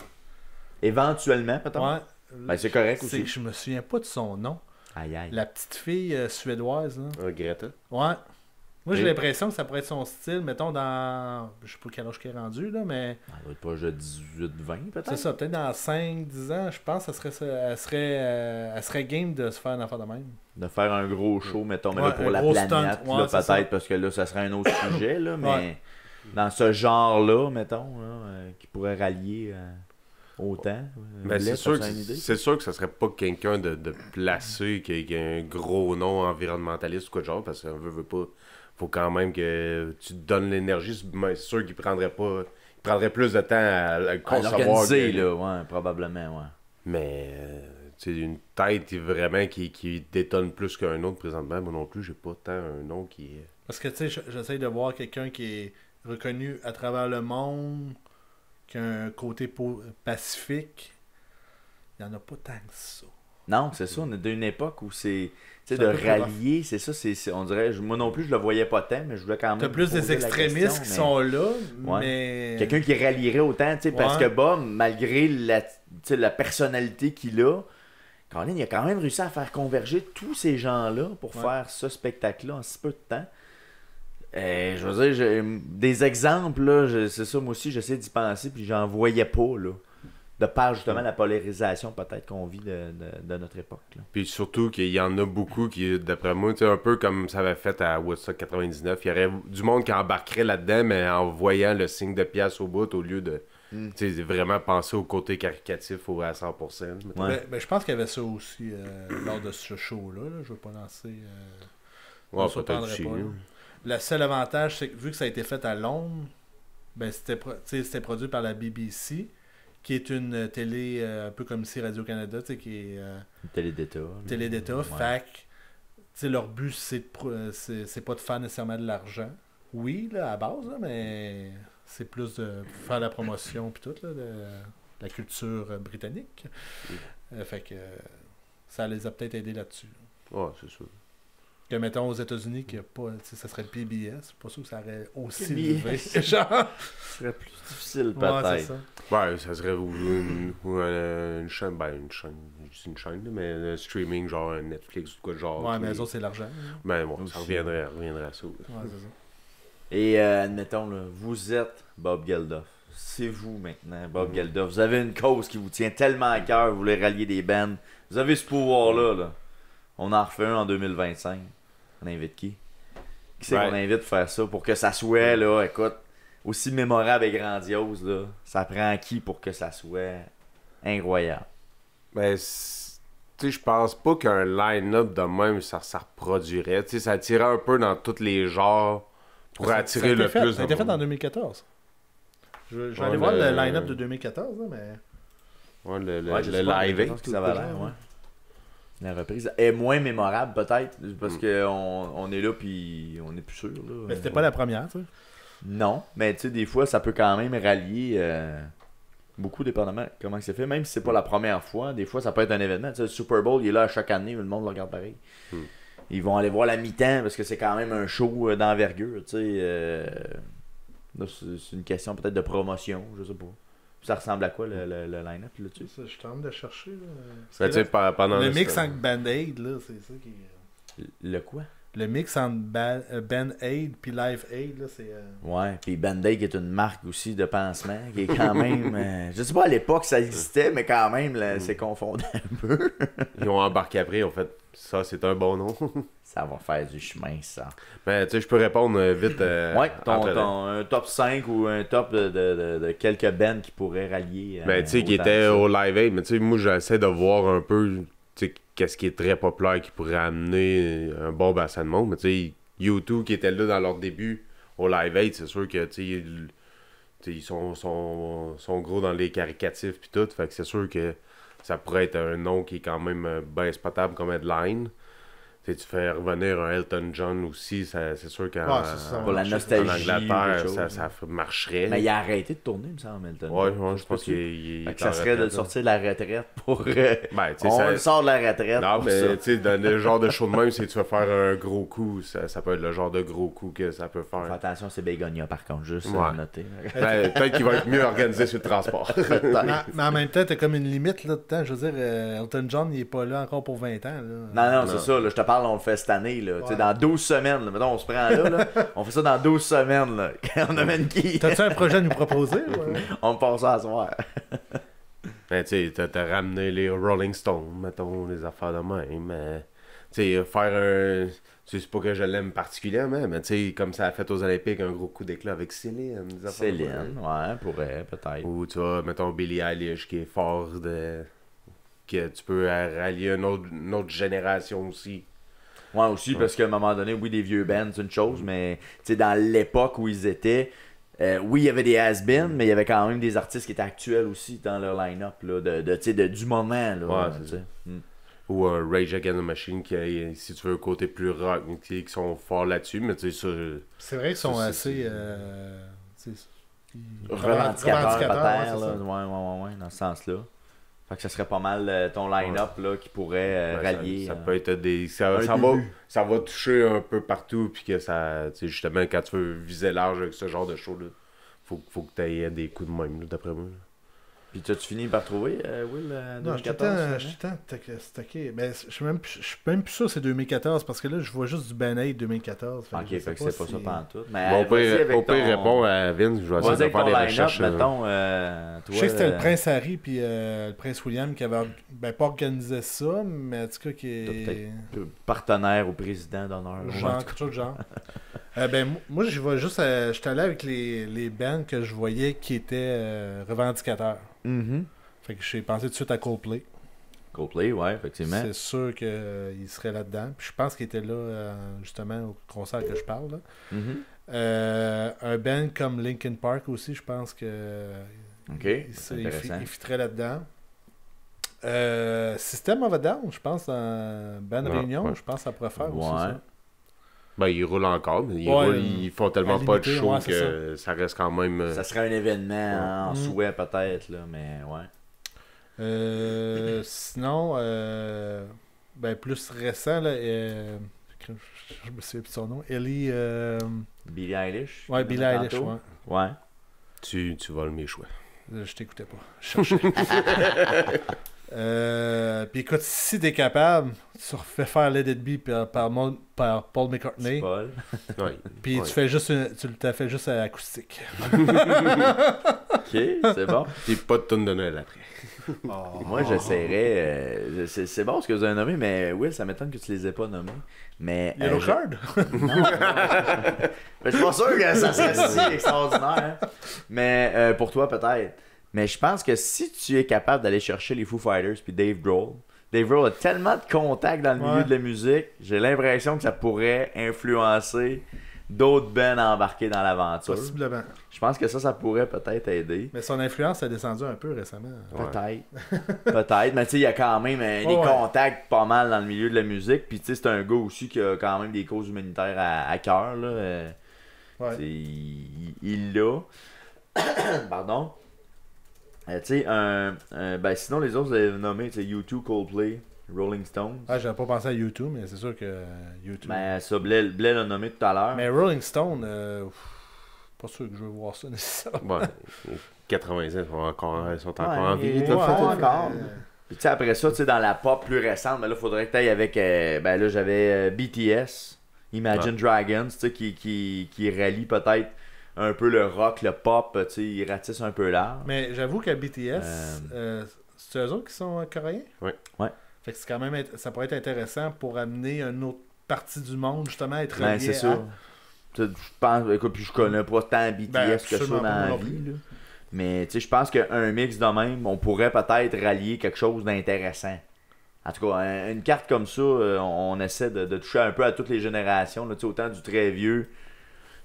Éventuellement, peut-être? Ouais. Ben, c'est correct aussi. Je me souviens pas de son nom. Aïe, aïe. La petite fille suédoise. Là. Greta. Ouais. Moi, j'ai l'impression que ça pourrait être son style, mettons, dans... Je sais pas quel âge qu'elle est rendu, là, mais... Elle doit être pas de 18-20, peut-être? C'est ça, peut-être dans 5-10 ans, je pense, elle serait game de se faire une affaire de même. De faire un gros show, mettons, mais là, pour la planète, là, peut-être, parce que là, ça serait un autre sujet, là, mais dans ce genre-là, mettons, là, qui pourrait rallier... autant. Mais c'est sûr que ça serait pas quelqu'un de placé qui a un gros nom environnementaliste ou quoi de genre, parce qu'on veut pas. Faut quand même que tu te donnes l'énergie. C'est sûr qu'il prendrait plus de temps à le concevoir. L'organiser, là, ouais, probablement, ouais. Mais tu sais, une tête vraiment qui détonne plus qu'un autre présentement, moi non plus, j'ai pas tant un nom qui est. Parce que tu sais, j'essaie de voir quelqu'un qui est reconnu à travers le monde, qui a un côté pacifique. Il n'y en a pas tant que ça. Non, c'est ça. On est d'une époque où c'est de rallier, c'est ça. On dirait, moi non plus, je le voyais pas tant, mais je voulais quand même. T'as plus des extrémistes qui sont là, mais. Quelqu'un qui rallierait autant, tu sais, parce que Bob, malgré la personnalité qu'il a, il a quand même réussi à faire converger tous ces gens-là pour faire ce spectacle-là en si peu de temps. Je veux dire, des exemples, là, c'est ça, moi aussi, j'essaie d'y penser, puis j'en voyais pas, là. De par, justement, la polarisation, peut-être, qu'on vit de notre époque, là. Puis surtout qu'il y en a beaucoup qui, d'après moi, tu sais, un peu comme ça avait fait à Woodstock 99, il y aurait du monde qui embarquerait là-dedans, mais en voyant le signe de pièce au bout, au lieu de Tu sais, vraiment penser au côté caricatif à 100%. mettons. Ouais. Ben, je pense qu'il y avait ça aussi lors de ce show-là. Là. Je veux pas lancer. Ouais, on se peut-être reprendrait aussi, pas, là. hein. Le seul avantage, c'est que vu que ça a été fait à Londres, ben, c'était produit par la BBC, qui est une télé un peu comme ici Radio-Canada, qui est Une télé d'État. là. télé d'État. Ouais. Fait que, leur but, c'est c'est pas de faire nécessairement de l'argent. Oui, là, à base, là, mais c'est plus de faire la promotion puis tout, là, de la culture britannique. Fait que ça les a peut-être aidés là-dessus. Ouais, c'est sûr. Que mettons aux États-Unis, qu'il y a pas, ça serait le PBS, c'est pas sûr que ça aurait aussi PBS. levé. Genre. Ce serait plus difficile, Ouais, peut-être. c'est ça. Ouais, ça serait une chaîne, je dis une chaîne, là, mais un streaming, genre un Netflix ou quoi de genre. Ouais, qui- mais eux autres, c'est l'argent. Là. Ben bon, ça Aussi. reviendrait à ça. Ouais, c'est ça. Et admettons, là, vous êtes Bob Geldof. C'est vous maintenant, Bob Geldof. Vous avez une cause qui vous tient tellement à cœur, vous voulez rallier des bands. Vous avez ce pouvoir-là. Là. On en refait un en 2025. On invite qui? Qui c'est Ouais. qu'on invite pour faire ça? Pour que ça soit, là, écoute, aussi mémorable et grandiose, là. Ça prend qui pour que ça soit incroyable? Ben, tu sais, je pense pas qu'un line-up de même, ça reproduirait. Tu sais, ça attirait un peu dans tous les genres pour Ça a attirer été le fait, plus Ça a été de fait en monde. 2014. Je vais Ouais, aller voir le le- line-up de 2014, là, mais. Ouais, le Ouais, je sais pas, live je aid, pense que tout ça va l'air, ouais. La reprise est moins mémorable, peut-être, parce qu'on est là, puis on n'est plus sûr. Là. Mais c'était pas la première, tu sais. Non, mais tu sais, des fois, ça peut quand même rallier beaucoup dépendamment de comment c'est fait. Même si c'est pas la première fois, des fois, ça peut être un événement. Tu sais, le Super Bowl, il est là à chaque année, le monde le regarde pareil. Ils vont aller voir la mi-temps parce que c'est quand même un show d'envergure. Tu sais, là, c'est une question peut-être de promotion, je sais pas. Ça ressemble à quoi le line-up là-dessus? Ça, je tente de chercher. Là. Ben, tu sais, pendant Le mix entre Band-Aid, là, c'est ça qui. Le quoi? Le mix entre Band-Aid puis Live Aid, là, c'est. Ouais, puis Band-Aid est une marque aussi de pansement qui est quand même... je sais pas à l'époque ça existait, mais quand même, là, c'est confondant un peu. Ils ont embarqué après, ils ont fait ça, c'est un bon nom. Ça va faire du chemin, ça. Mais tu sais, je peux répondre vite. Ouais, entre- un top 5 ou un top de quelques bands qui pourraient rallier. Ben, tu sais, qui autant était que ça. au Live Aid, mais tu sais, moi, j'essaie de voir un peu, tu sais, qu'est-ce qui est très populaire qui pourrait amener un bon bassin de monde. Mais tu sais, U2 qui était là dans leur début au Live Aid, c'est sûr que, tu sais, ils sont gros dans les caricatifs pis tout, fait que c'est sûr que ça pourrait être un nom qui est quand même bien spotable comme headline. Tu sais, tu fais revenir un Elton John aussi, c'est sûr qu'en Ouais, c'est ça. Pour la en nostalgie ou Angleterre, quelque chose, ça marcherait. Mais il a arrêté de tourner, il me semble, Elton. Ouais, je pense que qu'il Fait est que ça en serait de retraite, là. sortir de la retraite pour... Ben, tu sais, on ça- le sort de la retraite Non, pour mais ça. tu sais, dans le genre de show de même, si tu veux faire un gros coup, ça peut être le genre de gros coup que ça peut Fais faire. attention, c'est Bégonia, par contre, juste Ouais. à noter. Ben, peut-être qu'il va être mieux organisé sur le transport. Mais en même temps, t'as comme une limite là-dedans. Je veux dire, Elton John, il est pas là encore pour 20 ans. Là. Non, c'est ça, là, je te parle, on le fait cette année, là. Tu sais, Ouais. dans 12 semaines, là, mettons, on se prend là, on fait ça dans 12 semaines, là. On amène qui? T'as-tu un projet à nous proposer? Ouais? On passe ça à soir. Ben, tu sais, t'as ramené les Rolling Stones, mettons, les affaires de même. Tu sais, faire un. Tu sais, c'est pas que je l'aime particulièrement, mais tu sais, comme ça a fait aux Olympiques, un gros coup d'éclat avec Céline. des affaires de même. Céline, ouais, pourrait, peut-être. Ou tu vois, mettons, Billie Eilish qui est fort de. Que tu peux rallier une autre génération aussi. Ouais, aussi, parce qu'à un moment donné, oui, des vieux bands, c'est une chose, mais tu sais, dans l'époque où ils étaient, oui, il y avait des has-been, mais il y avait quand même des artistes qui étaient actuels aussi dans leur line-up, là, tu sais, du moment, là. Ouais, tu c'est sais. Ou un Rage Against the Machine qui a, si tu veux, un côté plus rock, qui sont forts là-dessus, mais tu sais, ça. C'est vrai qu'ils sont Ça, assez. Revendicateur, peut-être, ouais, là. Ouais, dans ce sens-là. Fait que ça serait pas mal ton line-up, là, qui pourrait Ben, rallier. ça peut être des. un début. Ça va toucher un peu partout, puis que ça. Tu sais, justement, quand tu veux viser large avec ce genre de show-là, faut que tu aies des coups de même, là, d'après moi. là. Puis t'as-tu fini par trouver, Will, Non, je 2014? suis tout le temps stocké. Mais je suis même plus sûr que c'est 2014 parce que là, je vois juste du Band-Aid 2014. Ok, je sais fait que c'est pas si- ça pantoute. Mais Bon, vas-y avec au pire, ton- réponds à Vince, je vais Vas-y essayer de avec faire ton des line-up, recherches. mettons, Je toi, sais que c'était le Prince Harry puis le Prince William qui avait pas organisé ça, mais en tout cas qui est. Partenaire ou président d'honneur. Genre, quelque chose de genre. Moi, je vais juste. J'étais allé avec les bands que je voyais qui étaient revendicateurs. Fait que j'ai pensé tout de suite à Coldplay. Coldplay, ouais, effectivement. C'est sûr qu'il serait là-dedans. Puis je pense qu'il était là, justement, au concert que je parle. Là. Un band comme Linkin Park aussi, je pense que il fitterait là-dedans. System of a Down, je pense, dans Band Réunion, je pense que ça pourrait faire aussi ça. Ben, ils roulent encore, mais ils font tellement pas de show que ça reste quand même... Ça serait un événement en souhait peut-être, là, mais ouais. Sinon, plus récent, là, je me souviens plus de son nom. Ellie. Billie Eilish. Ouais, Billie Eilish, ouais. Tu voles mes choix. Je t'écoutais pas. Je cherchais. Puis écoute, si t'es capable, tu refais faire Let It Be par Paul McCartney. Paul. Puis tu fais juste tu l'as fait juste à acoustique. Ok, c'est bon. Puis pas de tonne de Noël après. Moi, j'essaierais. C'est bon ce que vous avez nommé, mais Will, ça m'étonne que tu les aies pas nommés. Mais, Yellow Card? Non. Mais je suis pas sûr que ça serait si extraordinaire. Mais pour toi, peut-être. Mais je pense que si tu es capable d'aller chercher les Foo Fighters puis Dave Grohl a tellement de contacts dans le milieu de la musique, j'ai l'impression que ça pourrait influencer d'autres bands à embarquer dans l'aventure. Possiblement. Je pense que ça pourrait peut-être aider. Mais son influence a descendu un peu récemment. Peut-être. Mais tu sais, il y a quand même des contacts pas mal dans le milieu de la musique. Puis tu sais, c'est un gars aussi qui a quand même des causes humanitaires à cœur. Il l'a. Pardon. Tu sais, sinon les autres, vous avez nommé U2, Coldplay, Rolling Stones. J'avais pas pensé à U2, mais c'est sûr que U2. Mais ça, Blais l'a nommé tout à l'heure. Mais Rolling Stone, pas sûr que je veux voir ça nécessairement. 85 sont encore en vie. Encore. Puis tu sais, après ça, tu sais, dans la pop plus récente, mais là, il faudrait que tu ailles avec. Là, j'avais BTS, Imagine Dragons, tu sais, qui rallie peut-être un peu le rock, le pop, tu sais, ils ratissent un peu large. Mais j'avoue qu'à BTS, c'est eux autres qui sont coréens? Oui. Fait que c'est quand même, ça pourrait être intéressant pour amener une autre partie du monde, justement, à être relié c'est ça. Je pense, écoute, puis je connais pas tant BTS que ça dans la vie, là. Mais tu sais, je pense qu'un mix de même, on pourrait peut-être rallier quelque chose d'intéressant. En tout cas, une carte comme ça, on essaie de toucher un peu à toutes les générations, là, autant du très vieux,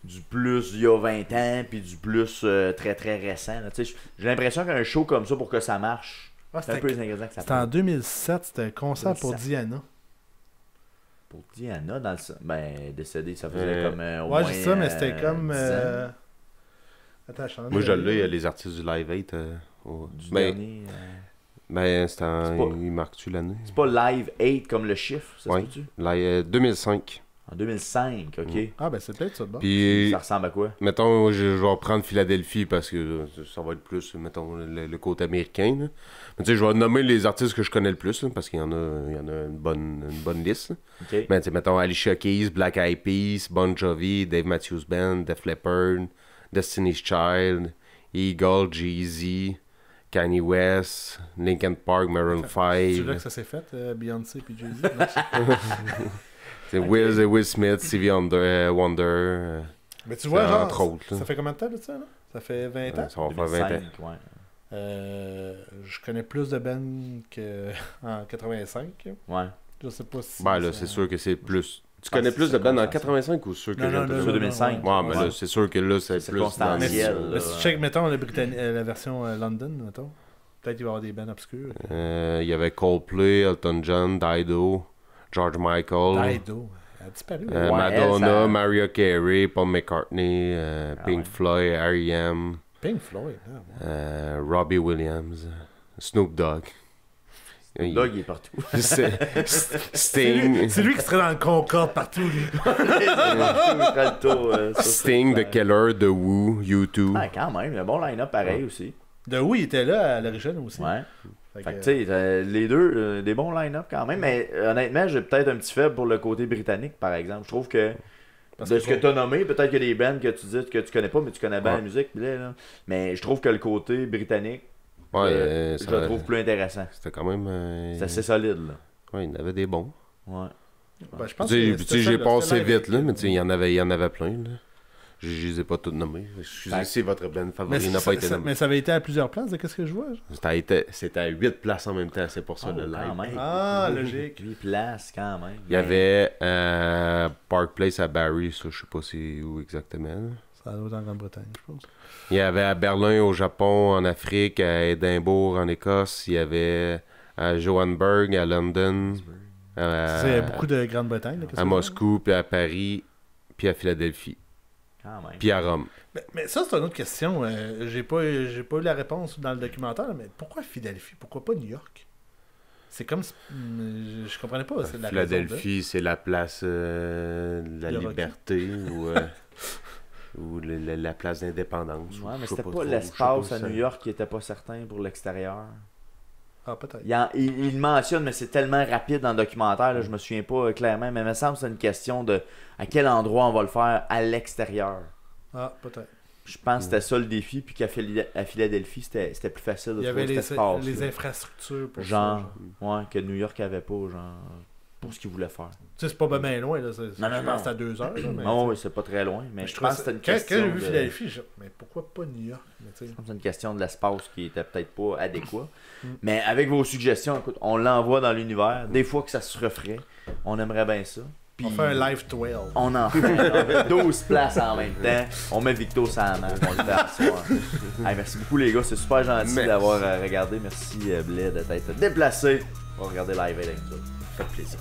du plus il y a 20 ans, puis du plus très très récent. J'ai l'impression qu'un show comme ça, pour que ça marche, c'est un peu les ingrédients que ça C'était en 2007, c'était un concert pour Diana. Pour Diana, dans le décédé, ça faisait comme au moins c'est ça, mais c'était comme... Attends, moi, je l'ai, les artistes du Live 8. Du dernier... c'était il marque-tu l'année? C'est pas Live 8 comme le chiffre, ça se peut-tu? 2005. En 2005, ok. C'est peut-être ça de bon. Puis, ça ressemble à quoi? Mettons, je vais prendre Philadelphie parce que ça va être plus, mettons, le côté américain. Là. Mais tu sais, je vais nommer les artistes que je connais le plus là, parce qu'il y en a une bonne liste. Là. Okay. Mais tu sais, mettons, Alicia Keys, Black Eyed Peas, Bon Jovi, Dave Matthews Band, Def Leppard, Destiny's Child, Eagle, Jay-Z, Kanye West, Linkin Park, Maroon 5. C'est là que ça s'est fait, Beyoncé puis Jay-Z? C'est Will Smith, Stevie Wonder. Mais tu vois, genre, entre autres, ça fait combien de temps de ça? Là? Ça fait 20 ans? Ça va faire 20 ans. Ouais. Je connais plus de bands qu'en 85. Ouais. Je sais pas si... c'est sûr que c'est plus... Tu connais plus de bands en 85 ou ceux que j'ai en 2005? Ouais, mais là, c'est sûr que là, c'est plus... constanciel. Mais si tu check, mettons, la version London, mettons, peut-être qu'il va y avoir des bands obscurs. Il y avait Coldplay, Elton John, Dido, George Michael. Dido, elle a disparu. Madonna, Mariah Carey, Paul McCartney, Pink Floyd, R.E.M. Pink Floyd, Robbie Williams, Snoop Dogg. Dogg, il est partout. Sting. C'est lui qui serait dans le Concorde partout, lui. Sting, The Killer, The Who, U2. Ah, quand même, un bon line-up pareil aussi. The Who, il était là à l'origine aussi. Ouais. Fait que tu sais, les deux, des bons line-up quand même, mais honnêtement, j'ai peut-être un petit faible pour le côté britannique, par exemple. Je trouve que, de ce que tu as nommé, peut-être qu'il y a des bands que tu dis que tu connais pas, mais tu connais bien la musique, là. Mais je trouve que le côté britannique, je le trouve plus intéressant. C'était quand même... C'est assez solide, là. Ouais, il y en avait des bons. Ouais. Ben, je pense Tu que sais, c'était j'ai ça, passé c'était vite, là, mais tu sais, il y en avait plein, là. Je les ai pas toutes nommées. Excusez si votre band Mais, favori n'a pas été nommé. mais ça avait été à plusieurs places, de qu'est-ce que je vois? C'était à 8 places en même temps, c'est pour ça le live. Quand même. Ah, logique. 8 places, quand même. Il y avait Park Place à Barrie, ça, je sais pas c'est où exactement. Là. Ça doit être en Grande-Bretagne, je pense. Il y avait à Berlin, au Japon, en Afrique, à Édimbourg, en Écosse. Il y avait à Johannesburg, à London, C'est beaucoup de Grande-Bretagne. là, qu'est-ce à que Moscou, puis à Paris, puis à Philadelphie, Quand même. puis à Rome. mais ça, c'est une autre question. J'ai pas eu la réponse dans le documentaire, mais pourquoi Philadelphie? Pourquoi pas New York? C'est comme... Je comprenais pas. C'est la Philadelphie, c'est la place de la Le liberté ou la place d'indépendance. Ouais, mais Je sais c'était trop, pas je l'espace sais à pas New York qui était pas certain pour l'extérieur. Ah, peut-être. Il mentionne, mais c'est tellement rapide dans le documentaire, là, je me souviens pas clairement, mais il me semble que c'est une question de à quel endroit on va le faire à l'extérieur. Ah, peut-être. Je pense que c'était ça le défi, puis qu'à Philadelphie, c'était plus facile de Il y trouver avait cet espace. les infrastructures pour genre, ça. ouais, que New York avait pas, genre, pour ce qu'il voulait faire. Tu sais, c'est pas bien loin. Là. Non, je pense que c'est à 2 heures. Là, mais, Non, oui, c'est pas très loin, mais je pense que c'était une question. Quand j'ai vu de... Philadelphie, mais pourquoi pas New York? Mais, tu sais, C'est une question de l'espace qui était peut-être pas adéquat. Mais avec vos suggestions, écoute, on l'envoie dans l'univers. Des fois que ça se referait, on aimerait bien ça. Puis on fait un live 12. on en fait 12 places en même temps. On met Victo sur la main. On le fait à soir. Hey, merci beaucoup les gars, c'est super gentil d'avoir regardé. Merci Bled de t'être déplacé. On va regarder Live Aid avec nous. Ça fait plaisir.